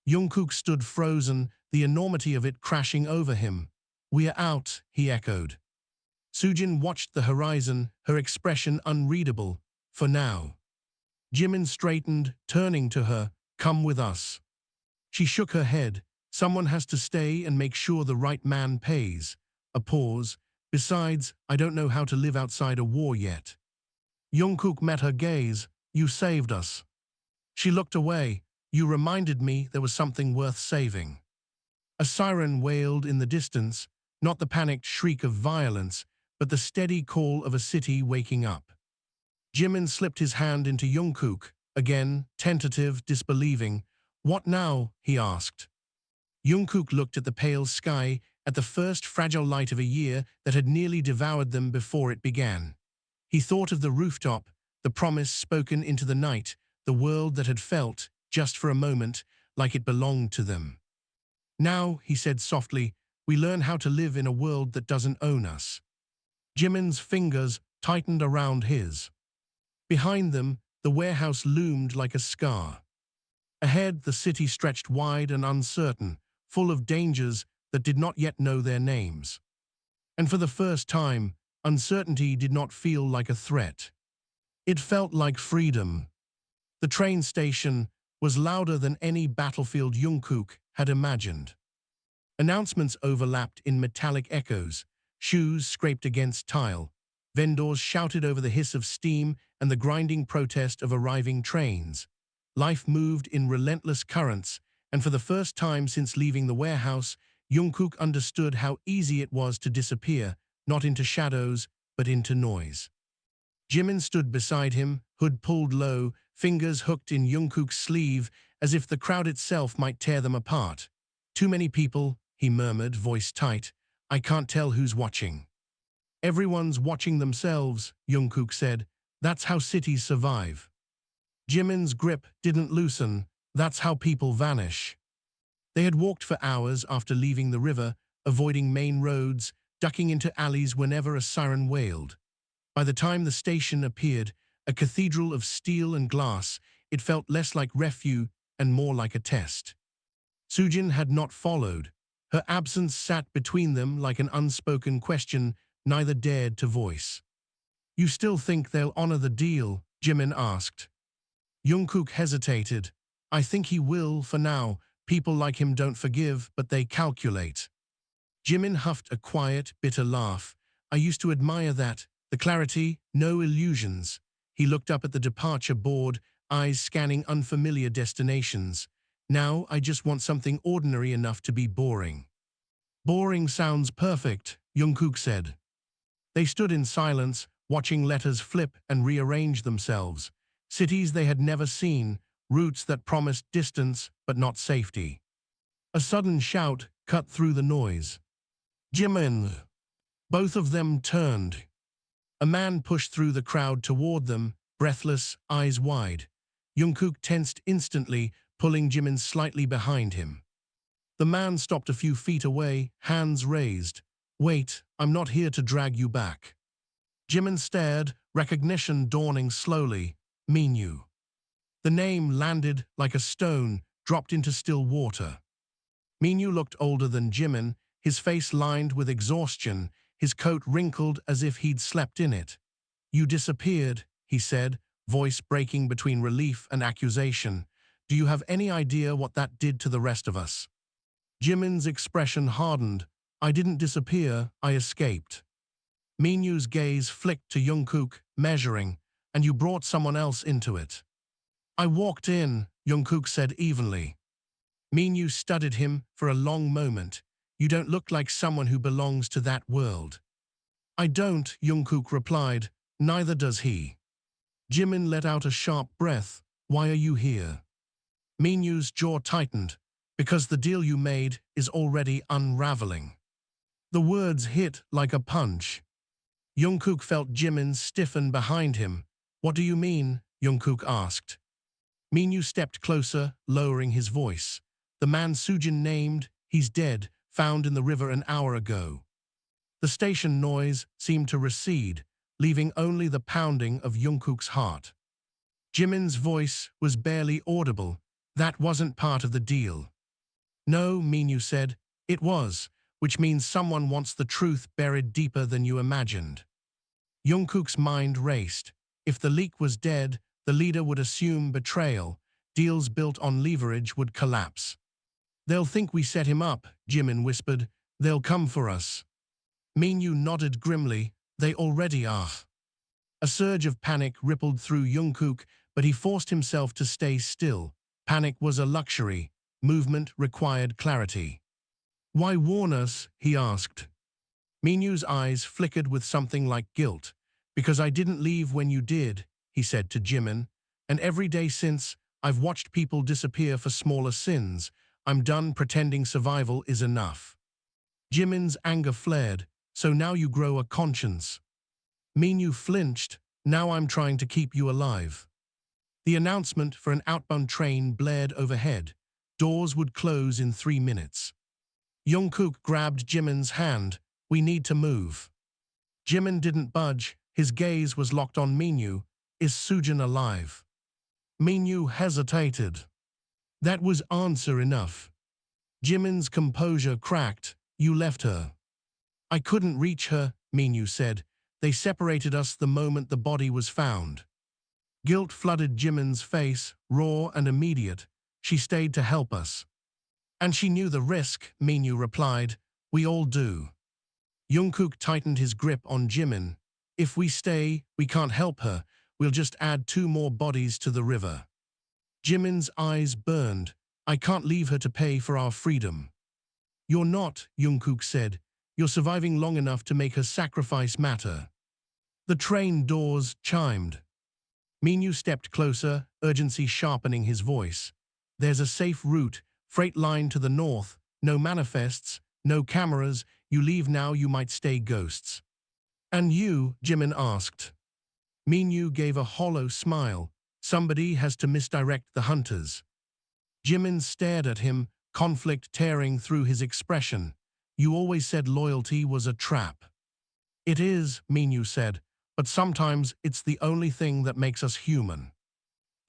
Jungkook stood frozen, the enormity of it crashing over him. We're out, he echoed. Sujin watched the horizon, her expression unreadable. For now. Jimin straightened, turning to her. Come with us. She shook her head. Someone has to stay and make sure the right man pays. A pause. Besides, I don't know how to live outside a war yet. Jungkook met her gaze. You saved us. She looked away. You reminded me there was something worth saving. A siren wailed in the distance, not the panicked shriek of violence, but the steady call of a city waking up. Jimin slipped his hand into Jungkook, again, tentative, disbelieving. What now? He asked. Jungkook looked at the pale sky, at the first fragile light of a year that had nearly devoured them before it began. He thought of the rooftop, the promise spoken into the night, the world that had felt, just for a moment, like it belonged to them. Now, he said softly, we learn how to live in a world that doesn't own us. Jimin's fingers tightened around his. Behind them, the warehouse loomed like a scar. Ahead, the city stretched wide and uncertain, full of dangers that did not yet know their names. And for the first time, uncertainty did not feel like a threat. It felt like freedom. The train station was louder than any battlefield Jungkook had imagined. Announcements overlapped in metallic echoes, shoes scraped against tile, vendors shouted over the hiss of steam and the grinding protest of arriving trains. Life moved in relentless currents, and for the first time since leaving the warehouse, Jungkook understood how easy it was to disappear, not into shadows, but into noise. Jimin stood beside him, hood pulled low, fingers hooked in Jungkook's sleeve, as if the crowd itself might tear them apart. Too many people, he murmured, voice tight. I can't tell who's watching. Everyone's watching themselves, Jungkook said. That's how cities survive. Jimin's grip didn't loosen. That's how people vanish. They had walked for hours after leaving the river, avoiding main roads, ducking into alleys whenever a siren wailed. By the time the station appeared, a cathedral of steel and glass, it felt less like refuge and more like a test. Sujin had not followed. Her absence sat between them like an unspoken question neither dared to voice. You still think they'll honor the deal? Jimin asked. Jungkook hesitated. I think he will, for now. People like him don't forgive, but they calculate. Jimin huffed a quiet, bitter laugh. I used to admire that. The clarity, no illusions. He looked up at the departure board, eyes scanning unfamiliar destinations. Now I just want something ordinary enough to be boring. Boring sounds perfect, Jungkook said. They stood in silence, watching letters flip and rearrange themselves. Cities they had never seen, routes that promised distance but not safety. A sudden shout cut through the noise. Jimin! Both of them turned. A man pushed through the crowd toward them, breathless, eyes wide. Jungkook tensed instantly, pulling Jimin slightly behind him. The man stopped a few feet away, hands raised. Wait, I'm not here to drag you back. Jimin stared, recognition dawning slowly. Minyu. The name landed like a stone, dropped into still water. Minyu looked older than Jimin, his face lined with exhaustion, his coat wrinkled as if he'd slept in it. You disappeared, he said, voice breaking between relief and accusation. Do you have any idea what that did to the rest of us? Jimin's expression hardened. I didn't disappear, I escaped. Minyu's gaze flicked to Jungkook, measuring, and you brought someone else into it. I walked in, Jungkook said evenly. Minyu studied him for a long moment. You don't look like someone who belongs to that world. I don't, Jungkook replied. Neither does he. Jimin let out a sharp breath. Why are you here? Minyu's jaw tightened. Because the deal you made is already unraveling. The words hit like a punch. Jungkook felt Jimin stiffen behind him. What do you mean? Jungkook asked. Minyu stepped closer, lowering his voice. The man Sujin named, he's dead, found in the river an hour ago. The station noise seemed to recede, leaving only the pounding of Jungkook's heart. Jimin's voice was barely audible. That wasn't part of the deal. No, Minyu said. It was, which means someone wants the truth buried deeper than you imagined. Jungkook's mind raced. If the leak was dead, the leader would assume betrayal. Deals built on leverage would collapse. They'll think we set him up, Jimin whispered. They'll come for us. Minyu nodded grimly. They already are. A surge of panic rippled through Jungkook, but he forced himself to stay still. Panic was a luxury. Movement required clarity. Why warn us? He asked. Minyu's eyes flickered with something like guilt. Because I didn't leave when you did, he said to Jimin. And every day since, I've watched people disappear for smaller sins. I'm done pretending survival is enough. Jimin's anger flared. So now you grow a conscience. Minyu flinched. Now I'm trying to keep you alive. The announcement for an outbound train blared overhead. Doors would close in 3 minutes. Jungkook grabbed Jimin's hand. We need to move. Jimin didn't budge. His gaze was locked on Minyu. Is Sujin alive? Minyu hesitated. That was answer enough. Jimin's composure cracked. You left her. I couldn't reach her, Minyu said. They separated us the moment the body was found. Guilt flooded Jimin's face, raw and immediate. She stayed to help us. And she knew the risk, Minyu replied. We all do. Jungkook tightened his grip on Jimin. If we stay, we can't help her. We'll just add 2 more bodies to the river. Jimin's eyes burned. I can't leave her to pay for our freedom. You're not, Jungkook said. You're surviving long enough to make her sacrifice matter. The train doors chimed. Minyu stepped closer, urgency sharpening his voice. There's a safe route, freight line to the north, no manifests, no cameras. You leave now, you might stay ghosts. And you? Jimin asked. Minyu gave a hollow smile. Somebody has to misdirect the hunters. Jimin stared at him, conflict tearing through his expression. You always said loyalty was a trap. It is, Minyu said, but sometimes it's the only thing that makes us human.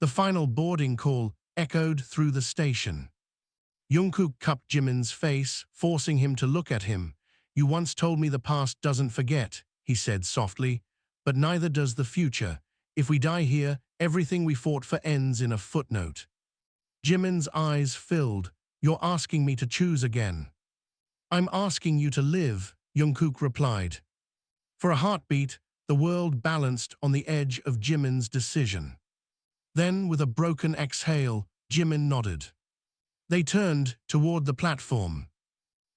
The final boarding call echoed through the station. Jungkook cupped Jimin's face, forcing him to look at him. You once told me the past doesn't forget, he said softly, but neither does the future. If we die here, everything we fought for ends in a footnote. Jimin's eyes filled. You're asking me to choose again. I'm asking you to live, Jungkook replied. For a heartbeat, the world balanced on the edge of Jimin's decision. Then, with a broken exhale, Jimin nodded. They turned toward the platform.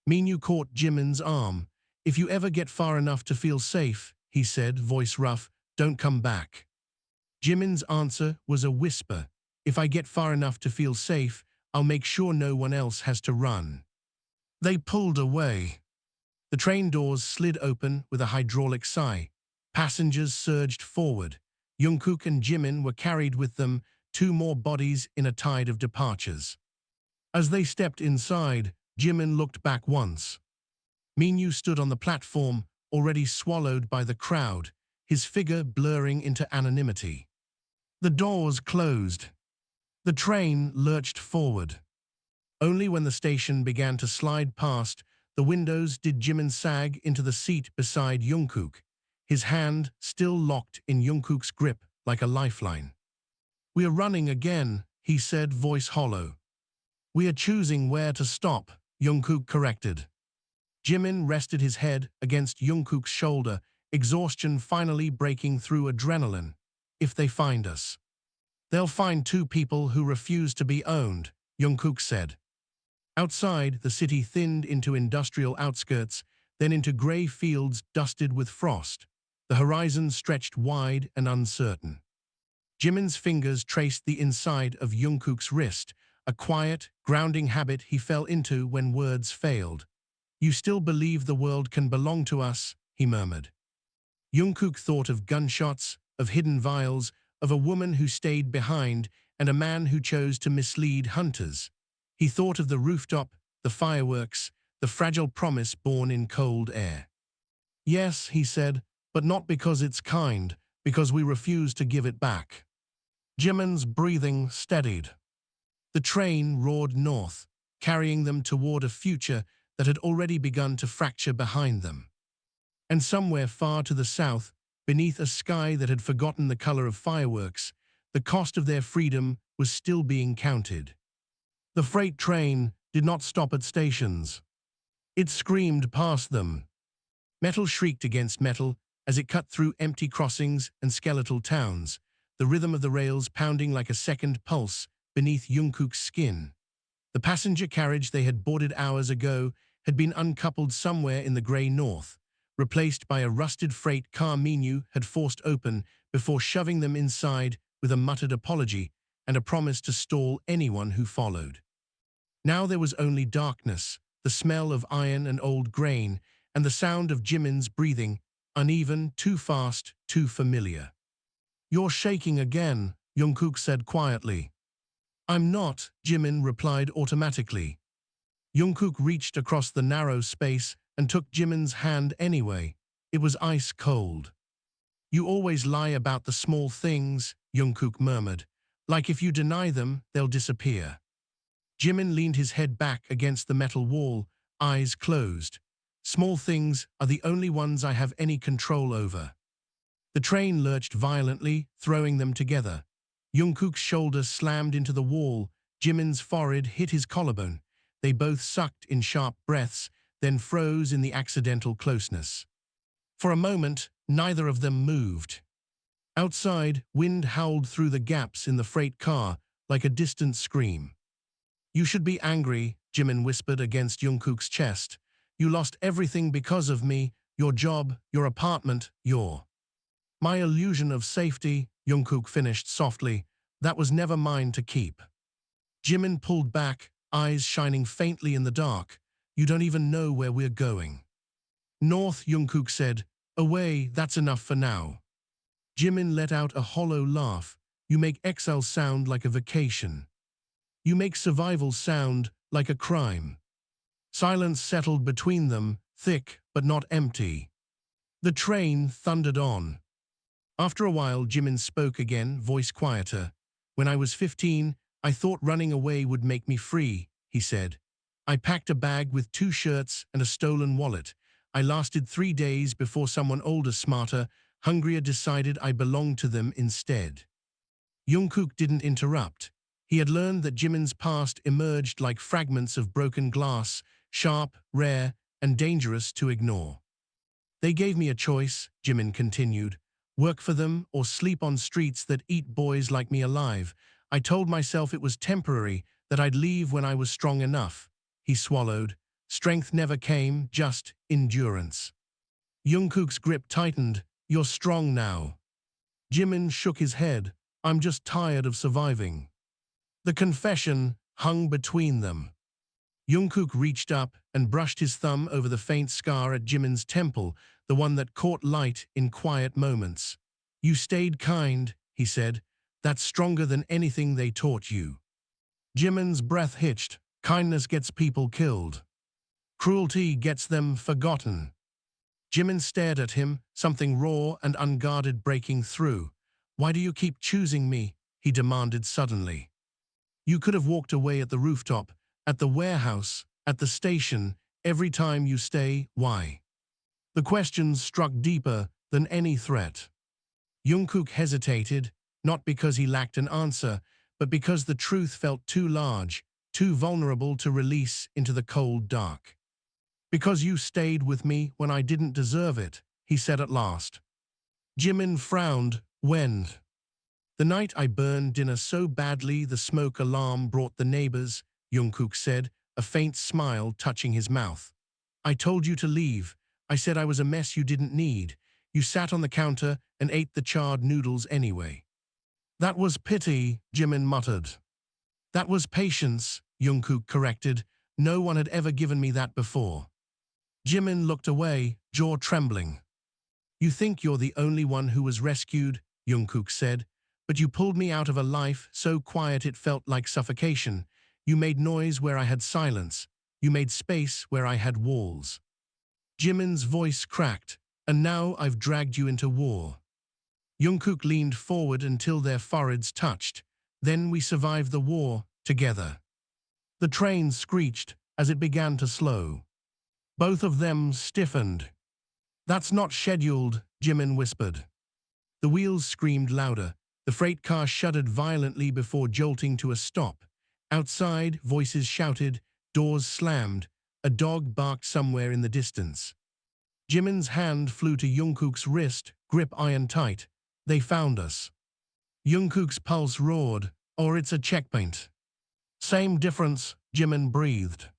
Minyu caught Jimin's arm. If you ever get far enough to feel safe, he said, voice rough, don't come back. Jimin's answer was a whisper. If I get far enough to feel safe, I'll make sure no one else has to run. They pulled away. The train doors slid open with a hydraulic sigh. Passengers surged forward. Jungkook and Jimin were carried with them, two more bodies in a tide of departures. As they stepped inside, Jimin looked back once. Minyu stood on the platform, already swallowed by the crowd, his figure blurring into anonymity. The doors closed. The train lurched forward. Only when the station began to slide past the windows did Jimin sag into the seat beside Jungkook, his hand still locked in Jungkook's grip like a lifeline. We are running again, he said, voice hollow. We are choosing where to stop, Jungkook corrected. Jimin rested his head against Jungkook's shoulder, exhaustion finally breaking through adrenaline. If they find us, they'll find two people who refuse to be owned, Jungkook said. Outside, the city thinned into industrial outskirts, then into gray fields dusted with frost. The horizon stretched wide and uncertain. Jimin's fingers traced the inside of Jungkook's wrist, a quiet, grounding habit he fell into when words failed. You still believe the world can belong to us, he murmured. Jungkook thought of gunshots, of hidden vials, of a woman who stayed behind, and a man who chose to mislead hunters. He thought of the rooftop, the fireworks, the fragile promise born in cold air. Yes, he said, but not because it's kind, because we refuse to give it back. Jimin's breathing steadied. The train roared north, carrying them toward a future that had already begun to fracture behind them. And somewhere far to the south, beneath a sky that had forgotten the color of fireworks, the cost of their freedom was still being counted. The freight train did not stop at stations. It screamed past them. Metal shrieked against metal as it cut through empty crossings and skeletal towns, the rhythm of the rails pounding like a second pulse beneath Jungkook's skin. The passenger carriage they had boarded hours ago had been uncoupled somewhere in the grey north, replaced by a rusted freight car Minyu had forced open before shoving them inside with a muttered apology and a promise to stall anyone who followed. Now there was only darkness, the smell of iron and old grain, and the sound of Jimin's breathing, uneven, too fast, too familiar. You're shaking again, Jungkook said quietly. I'm not, Jimin replied automatically. Jungkook reached across the narrow space and took Jimin's hand anyway. It was ice cold. You always lie about the small things, Jungkook murmured. Like if you deny them, they'll disappear. Jimin leaned his head back against the metal wall, eyes closed. Small things are the only ones I have any control over. The train lurched violently, throwing them together. Jungkook's shoulder slammed into the wall. Jimin's forehead hit his collarbone. They both sucked in sharp breaths, then froze in the accidental closeness. For a moment, neither of them moved. Outside, wind howled through the gaps in the freight car like a distant scream. You should be angry, Jimin whispered against Jungkook's chest. You lost everything because of me, your job, your apartment, my illusion of safety, Jungkook finished softly. That was never mine to keep. Jimin pulled back, eyes shining faintly in the dark. You don't even know where we're going. North, Jungkook said. Away, that's enough for now. Jimin let out a hollow laugh. You make exile sound like a vacation. You make survival sound like a crime. Silence settled between them, thick but not empty. The train thundered on. After a while, Jimin spoke again, voice quieter. When I was 15, I thought running away would make me free, he said. I packed a bag with 2 shirts and a stolen wallet. I lasted 3 days before someone older, smarter, hungrier decided I belonged to them instead. Jungkook didn't interrupt. He had learned that Jimin's past emerged like fragments of broken glass, sharp, rare, and dangerous to ignore. They gave me a choice, Jimin continued. Work for them or sleep on streets that eat boys like me alive. I told myself it was temporary, that I'd leave when I was strong enough. He swallowed. Strength never came, just endurance. Jungkook's grip tightened. You're strong now. Jimin shook his head. I'm just tired of surviving. The confession hung between them. Jungkook reached up and brushed his thumb over the faint scar at Jimin's temple, the one that caught light in quiet moments. You stayed kind, he said. That's stronger than anything they taught you. Jimin's breath hitched. Kindness gets people killed. Cruelty gets them forgotten. Jimin stared at him, something raw and unguarded breaking through. Why do you keep choosing me? He demanded suddenly. You could have walked away at the rooftop, at the warehouse, at the station. Every time you stay, why? The question struck deeper than any threat. Jungkook hesitated, not because he lacked an answer, but because the truth felt too large, too vulnerable to release into the cold dark. Because you stayed with me when I didn't deserve it, he said at last. Jimin frowned. When? The night I burned dinner so badly the smoke alarm brought the neighbors, Jungkook said, a faint smile touching his mouth. I told you to leave. I said I was a mess you didn't need. You sat on the counter and ate the charred noodles anyway. That was pity, Jimin muttered. That was patience, Jungkook corrected. No one had ever given me that before. Jimin looked away, jaw trembling. You think you're the only one who was rescued, Jungkook said, but you pulled me out of a life so quiet it felt like suffocation. You made noise where I had silence. You made space where I had walls. Jimin's voice cracked. And now I've dragged you into war. Jungkook leaned forward until their foreheads touched. Then we survived the war, together. The train screeched as it began to slow. Both of them stiffened. That's not scheduled, Jimin whispered. The wheels screamed louder. The freight car shuddered violently before jolting to a stop. Outside, voices shouted, doors slammed. A dog barked somewhere in the distance. Jimin's hand flew to Jungkook's wrist, grip iron tight. They found us. Jungkook's pulse roared. Or it's a checkpoint. Same difference, Jimin breathed.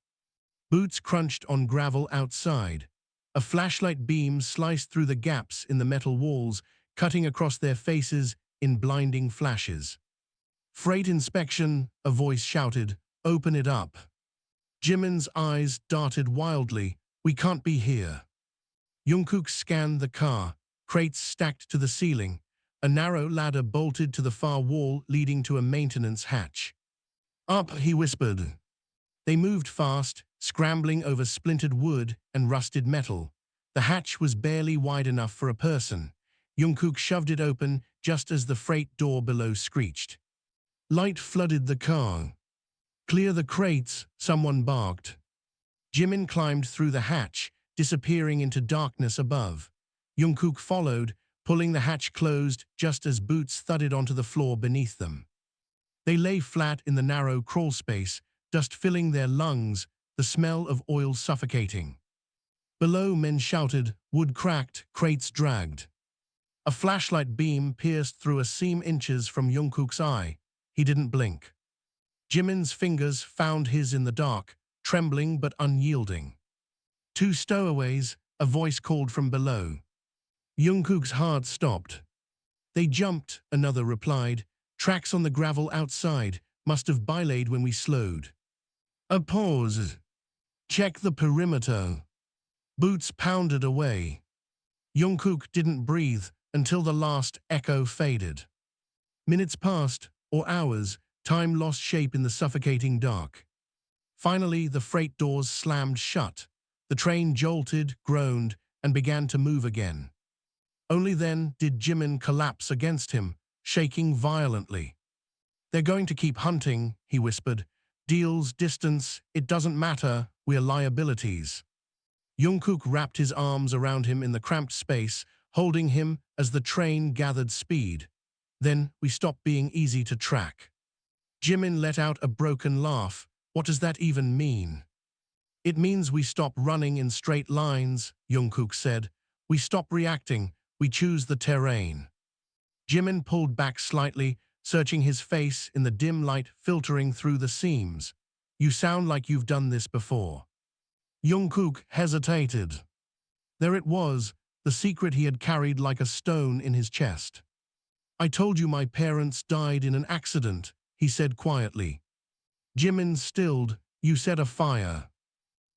Boots crunched on gravel outside. A flashlight beam sliced through the gaps in the metal walls, cutting across their faces in blinding flashes. Freight inspection, a voice shouted. Open it up. Jimin's eyes darted wildly. We can't be here. Jungkook scanned the car, crates stacked to the ceiling. A narrow ladder bolted to the far wall leading to a maintenance hatch. Up, he whispered. They moved fast, scrambling over splintered wood and rusted metal. The hatch was barely wide enough for a person. Jungkook shoved it open just as the freight door below screeched. Light flooded the car. Clear the crates, someone barked. Jimin climbed through the hatch, disappearing into darkness above. Jungkook followed, pulling the hatch closed just as boots thudded onto the floor beneath them. They lay flat in the narrow crawl space, dust filling their lungs, the smell of oil suffocating. Below, men shouted, wood cracked, crates dragged. A flashlight beam pierced through a seam inches from Jungkook's eye. He didn't blink. Jimin's fingers found his in the dark, trembling but unyielding. 2 stowaways, a voice called from below. Jungkook's heart stopped. They jumped, another replied. Tracks on the gravel outside, must have belayed when we slowed. A pause. Check the perimeter. Boots pounded away. Jungkook didn't breathe until the last echo faded. Minutes passed, or hours, time lost shape in the suffocating dark. Finally, the freight doors slammed shut. The train jolted, groaned, and began to move again. Only then did Jimin collapse against him, shaking violently. "They're going to keep hunting," he whispered. "Deals, distance, it doesn't matter, we're liabilities." Jungkook wrapped his arms around him in the cramped space, holding him as the train gathered speed. "Then we stopped being easy to track." Jimin let out a broken laugh. "What does that even mean?" "It means we stop running in straight lines," Jungkook said. "We stop reacting, we choose the terrain." Jimin pulled back slightly, searching his face in the dim light filtering through the seams. "You sound like you've done this before." Jungkook hesitated. There it was, the secret he had carried like a stone in his chest. "I told you my parents died in an accident," he said quietly. Jimin stilled. "You said a fire."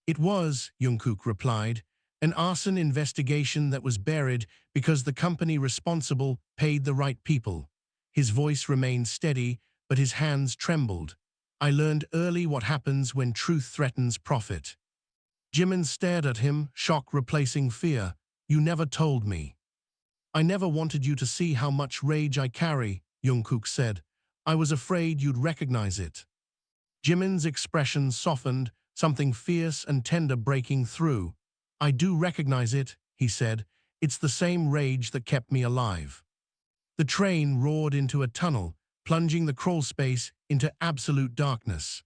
"It was," Jungkook replied, "an arson investigation that was buried because the company responsible paid the right people." His voice remained steady, but his hands trembled. "I learned early what happens when truth threatens profit." Jimin stared at him, shock replacing fear. "You never told me." "I never wanted you to see how much rage I carry," Jungkook said. "I was afraid you'd recognize it." Jimin's expression softened, something fierce and tender breaking through. "I do recognize it," he said. "It's the same rage that kept me alive." The train roared into a tunnel, plunging the crawl space into absolute darkness.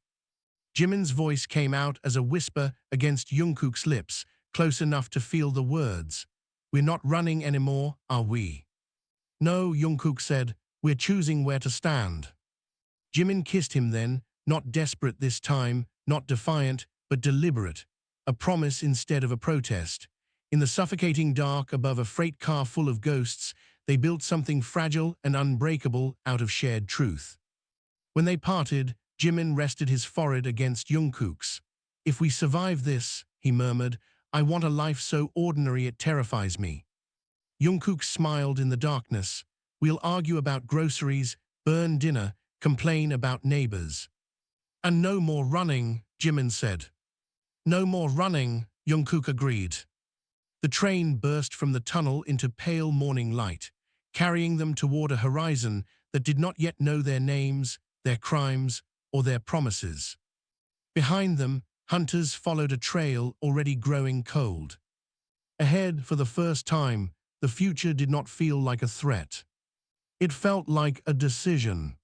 Jimin's voice came out as a whisper against Jungkook's lips, close enough to feel the words. "We're not running anymore, are we?" "No," Jungkook said. "We're choosing where to stand." Jimin kissed him then, not desperate this time, not defiant, but deliberate, a promise instead of a protest. In the suffocating dark above a freight car full of ghosts, they built something fragile and unbreakable out of shared truth. When they parted, Jimin rested his forehead against Jungkook's. "If we survive this," he murmured, "I want a life so ordinary it terrifies me." Jungkook smiled in the darkness. "We'll argue about groceries, burn dinner, complain about neighbors." "And no more running," Jimin said. "No more running," Jungkook agreed. The train burst from the tunnel into pale morning light, carrying them toward a horizon that did not yet know their names, their crimes, or their promises. Behind them, hunters followed a trail already growing cold. Ahead, for the first time, the future did not feel like a threat. It felt like a decision.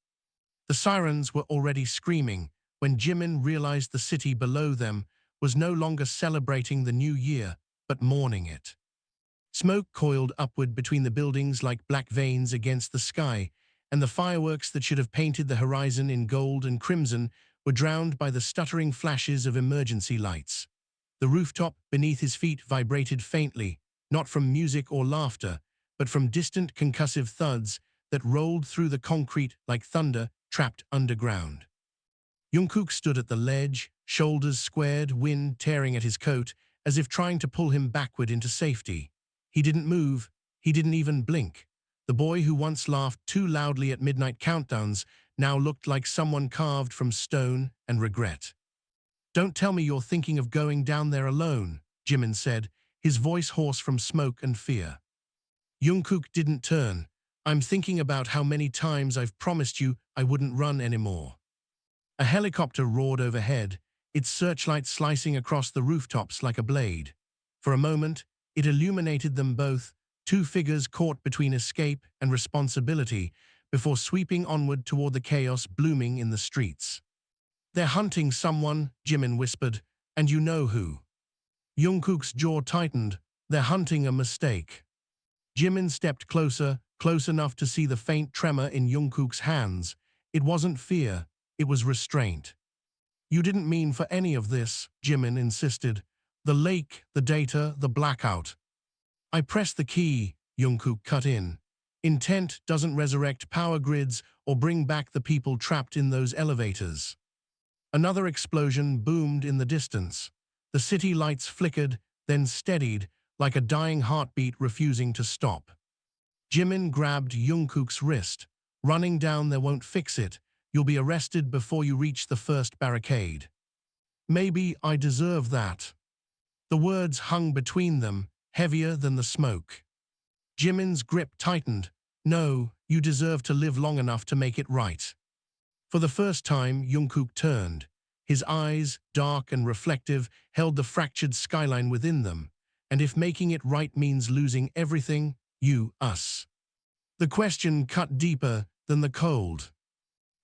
The sirens were already screaming when Jimin realized the city below them was no longer celebrating the new year, but mourning it. Smoke coiled upward between the buildings like black veins against the sky, and the fireworks that should have painted the horizon in gold and crimson were drowned by the stuttering flashes of emergency lights. The rooftop beneath his feet vibrated faintly, not from music or laughter, but from distant concussive thuds that rolled through the concrete like thunder trapped underground. Jungkook stood at the ledge, shoulders squared, wind tearing at his coat, as if trying to pull him backward into safety. He didn't move, he didn't even blink. The boy who once laughed too loudly at midnight countdowns now looked like someone carved from stone and regret. "Don't tell me you're thinking of going down there alone," Jimin said, his voice hoarse from smoke and fear. Jungkook didn't turn. "I'm thinking about how many times I've promised you I wouldn't run anymore." A helicopter roared overhead, its searchlight slicing across the rooftops like a blade. For a moment, it illuminated them both, two figures caught between escape and responsibility, before sweeping onward toward the chaos blooming in the streets. "They're hunting someone," Jimin whispered, "and you know who." Jungkook's jaw tightened. "They're hunting a mistake." Jimin stepped closer, close enough to see the faint tremor in Jungkook's hands. It wasn't fear, it was restraint. "You didn't mean for any of this," Jimin insisted. "The lake, the data, the blackout." "I pressed the key," Jungkook cut in. "Intent doesn't resurrect power grids or bring back the people trapped in those elevators." Another explosion boomed in the distance. The city lights flickered, then steadied, like a dying heartbeat refusing to stop. Jimin grabbed Jungkook's wrist. Running down there won't fix it. You'll be arrested before you reach the first barricade. Maybe I deserve that. The words hung between them, heavier than the smoke. Jimin's grip tightened. No, you deserve to live long enough to make it right. For the first time, Jungkook turned. His eyes, dark and reflective, held the fractured skyline within them. And if making it right means losing everything, you, us. The question cut deeper than the cold.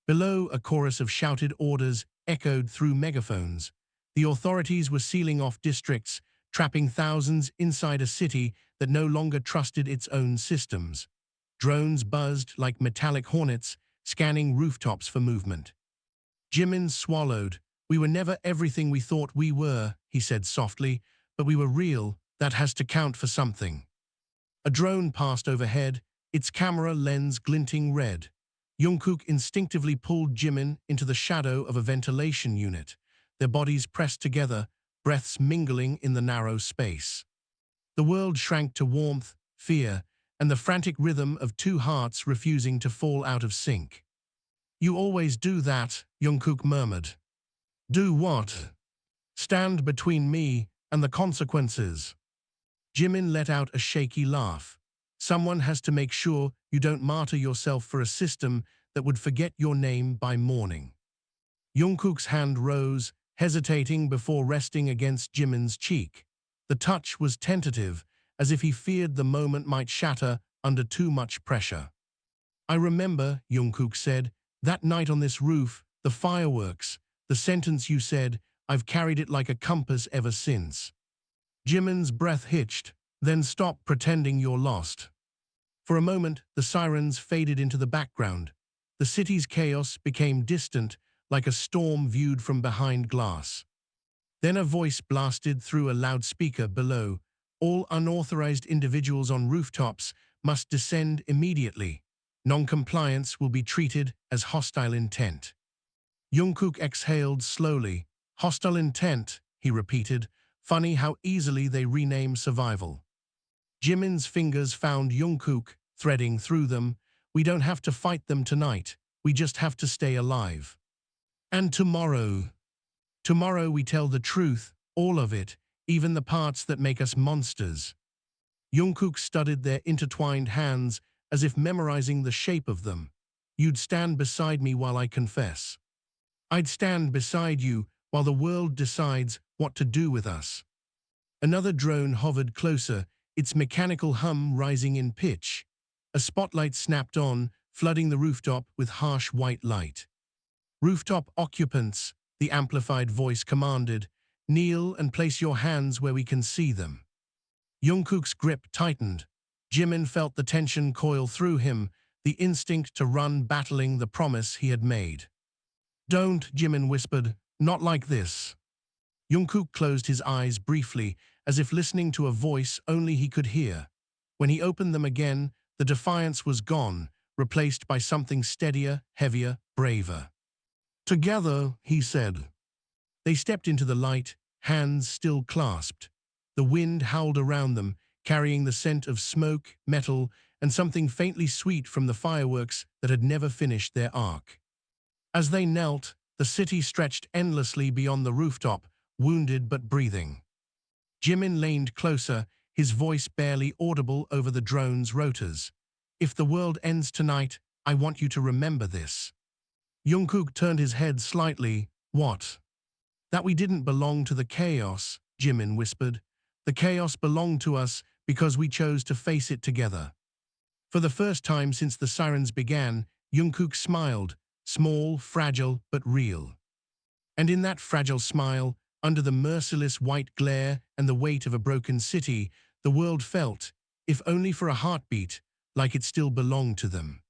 Below, a chorus of shouted orders echoed through megaphones. The authorities were sealing off districts, trapping thousands inside a city that no longer trusted its own systems. Drones buzzed like metallic hornets, scanning rooftops for movement. Jimin swallowed. We were never everything we thought we were, he said softly, but we were real. That has to count for something. A drone passed overhead, its camera lens glinting red. Jungkook instinctively pulled Jimin into the shadow of a ventilation unit, their bodies pressed together, breaths mingling in the narrow space. The world shrank to warmth, fear, and the frantic rhythm of two hearts refusing to fall out of sync. You always do that, Jungkook murmured. Do what? Stand between me and the consequences. Jimin let out a shaky laugh. Someone has to make sure you don't martyr yourself for a system that would forget your name by morning. Jungkook's hand rose, hesitating before resting against Jimin's cheek. The touch was tentative, as if he feared the moment might shatter under too much pressure. I remember, Jungkook said, that night on this roof, the fireworks, the sentence you said, I've carried it like a compass ever since. Jimin's breath hitched, then stop pretending you're lost. For a moment, the sirens faded into the background. The city's chaos became distant, like a storm viewed from behind glass. Then a voice blasted through a loudspeaker below. All unauthorized individuals on rooftops must descend immediately. Non-compliance will be treated as hostile intent. Jungkook exhaled slowly. Hostile intent, he repeated. Funny how easily they rename survival. Jimin's fingers found Jungkook, threading through them. We don't have to fight them tonight. We just have to stay alive. And tomorrow. Tomorrow we tell the truth, all of it, even the parts that make us monsters. Jungkook studied their intertwined hands as if memorizing the shape of them. You'd stand beside me while I confess. I'd stand beside you while the world decides what to do with us. Another drone hovered closer, its mechanical hum rising in pitch. A spotlight snapped on, flooding the rooftop with harsh white light. Rooftop occupants, the amplified voice commanded, kneel and place your hands where we can see them. Jungkook's grip tightened. Jimin felt the tension coil through him, the instinct to run battling the promise he had made. Don't, Jimin whispered, not like this. Jungkook closed his eyes briefly, as if listening to a voice only he could hear. When he opened them again, the defiance was gone, replaced by something steadier, heavier, braver. Together, he said. They stepped into the light, hands still clasped. The wind howled around them, carrying the scent of smoke, metal, and something faintly sweet from the fireworks that had never finished their arc. As they knelt, the city stretched endlessly beyond the rooftop, wounded but breathing. Jimin leaned closer, his voice barely audible over the drone's rotors. If the world ends tonight, I want you to remember this. Jungkook turned his head slightly. What? That we didn't belong to the chaos, Jimin whispered. The chaos belonged to us because we chose to face it together. For the first time since the sirens began, Jungkook smiled, small, fragile, but real. And in that fragile smile, under the merciless white glare and the weight of a broken city, the world felt, if only for a heartbeat, like it still belonged to them.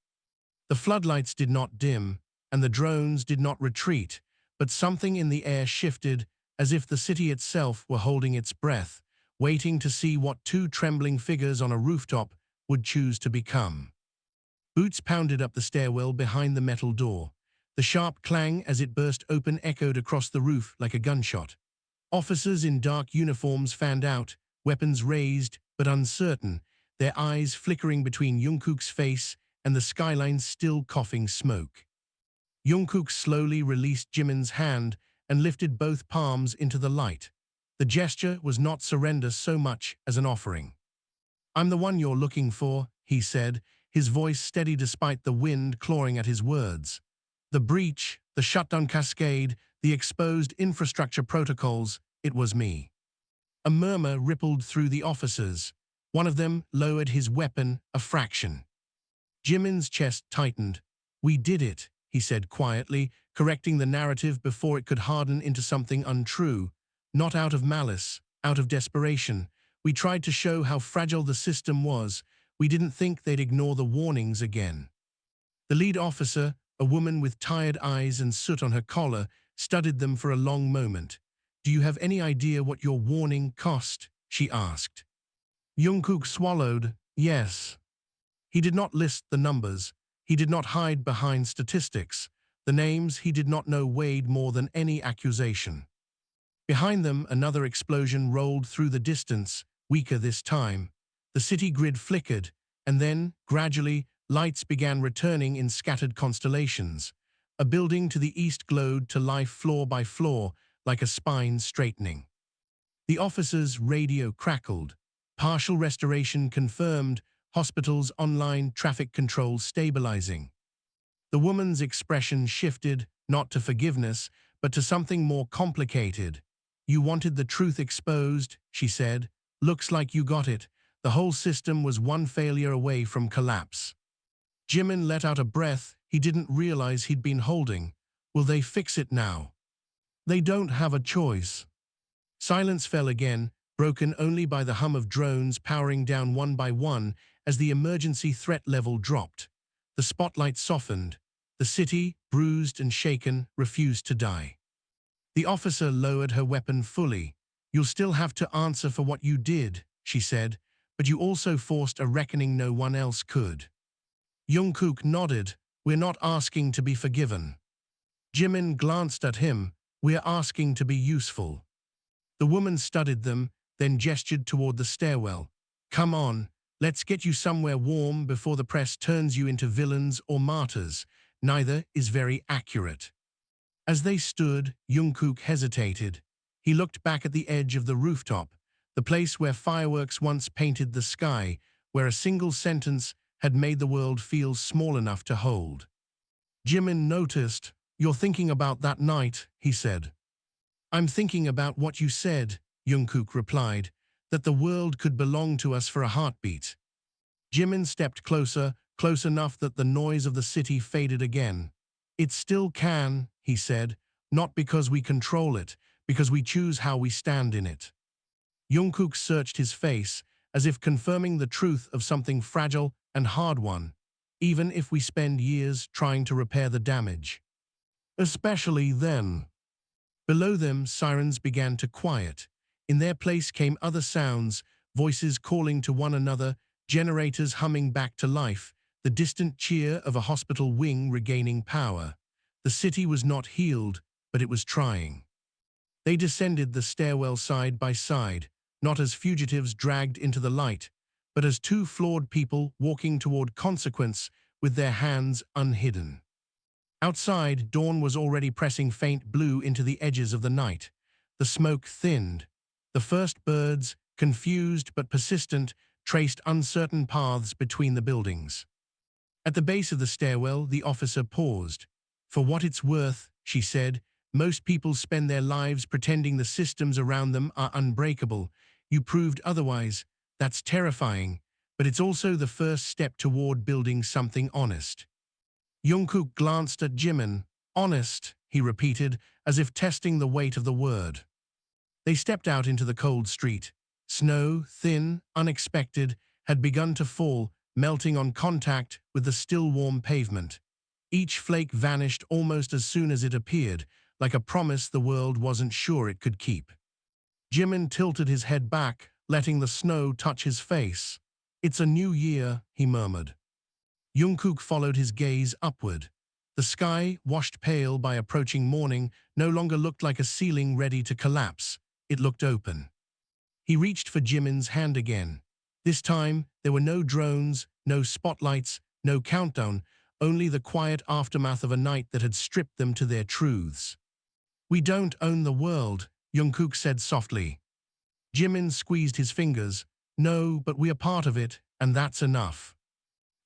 The floodlights did not dim, and the drones did not retreat, but something in the air shifted, as if the city itself were holding its breath, waiting to see what two trembling figures on a rooftop would choose to become. Boots pounded up the stairwell behind the metal door. The sharp clang as it burst open echoed across the roof like a gunshot. Officers in dark uniforms fanned out, weapons raised but uncertain, their eyes flickering between Jungkook's face and the skyline still coughing smoke. Jungkook slowly released Jimin's hand and lifted both palms into the light. The gesture was not surrender so much as an offering. "I'm the one you're looking for," he said, his voice steady despite the wind clawing at his words. "The breach, the shutdown cascade, the exposed infrastructure protocols, it was me." A murmur rippled through the officers. One of them lowered his weapon a fraction. Jimin's chest tightened. "We did it," he said quietly, correcting the narrative before it could harden into something untrue. "Not out of malice, out of desperation. We tried to show how fragile the system was. We didn't think they'd ignore the warnings again." The lead officer, a woman with tired eyes and soot on her collar, studied them for a long moment. "Do you have any idea what your warning cost?" she asked. Jungkook swallowed. Yes. He did not list the numbers. He did not hide behind statistics. The names he did not know weighed more than any accusation. Behind them, another explosion rolled through the distance, weaker this time. The city grid flickered, and then, gradually, lights began returning in scattered constellations. A building to the east glowed to life floor by floor, like a spine straightening. The officer's radio crackled. Partial restoration confirmed, hospitals online, traffic control stabilizing. The woman's expression shifted, not to forgiveness, but to something more complicated. "You wanted the truth exposed," she said. "Looks like you got it. The whole system was one failure away from collapse." Jimin let out a breath he didn't realize he'd been holding. "Will they fix it now?" "They don't have a choice." Silence fell again, broken only by the hum of drones powering down one by one as the emergency threat level dropped. The spotlight softened. The city, bruised and shaken, refused to die. The officer lowered her weapon fully. "You'll still have to answer for what you did," she said, "but you also forced a reckoning no one else could." Jungkook nodded. "We're not asking to be forgiven." Jimin glanced at him. "We're asking to be useful." The woman studied them, then gestured toward the stairwell. "Come on, let's get you somewhere warm before the press turns you into villains or martyrs. Neither is very accurate." As they stood, Jungkook hesitated. He looked back at the edge of the rooftop, the place where fireworks once painted the sky, where a single sentence had made the world feel small enough to hold. Jimin noticed. "You're thinking about that night," he said. "I'm thinking about what you said," Jungkook replied, "that the world could belong to us for a heartbeat." Jimin stepped closer, close enough that the noise of the city faded again. "It still can," he said, "not because we control it, because we choose how we stand in it." Jungkook searched his face, as if confirming the truth of something fragile and hard-won, even if we spend years trying to repair the damage. Especially then. Below them, sirens began to quiet. In their place came other sounds, voices calling to one another, generators humming back to life, the distant cheer of a hospital wing regaining power. The city was not healed, but it was trying. They descended the stairwell side by side, not as fugitives dragged into the light, but as two flawed people walking toward consequence with their hands unhidden. Outside, dawn was already pressing faint blue into the edges of the night. The smoke thinned. The first birds, confused but persistent, traced uncertain paths between the buildings. At the base of the stairwell, the officer paused. "For what it's worth," she said, "most people spend their lives pretending the systems around them are unbreakable. You proved otherwise. That's terrifying, but it's also the first step toward building something honest." Jungkook glanced at Jimin. "Honest," he repeated, as if testing the weight of the word. They stepped out into the cold street. Snow, thin, unexpected, had begun to fall, melting on contact with the still warm pavement. Each flake vanished almost as soon as it appeared, like a promise the world wasn't sure it could keep. Jimin tilted his head back, letting the snow touch his face. "It's a new year," he murmured. Jungkook followed his gaze upward. The sky, washed pale by approaching morning, no longer looked like a ceiling ready to collapse. it looked open. He reached for Jimin's hand again. This time, there were no drones, no spotlights, no countdown, only the quiet aftermath of a night that had stripped them to their truths. "We don't own the world," Jungkook said softly. Jimin squeezed his fingers. "No, but we are part of it, and that's enough."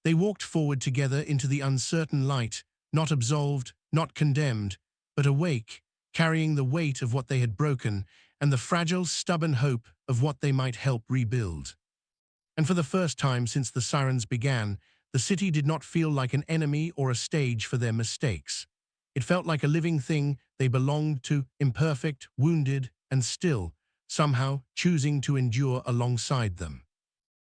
They walked forward together into the uncertain light, not absolved, not condemned, but awake, carrying the weight of what they had broken and the fragile, stubborn hope of what they might help rebuild. And for the first time since the sirens began, the city did not feel like an enemy or a stage for their mistakes. It felt like a living thing they belonged to, imperfect, wounded, and still, somehow, choosing to endure alongside them.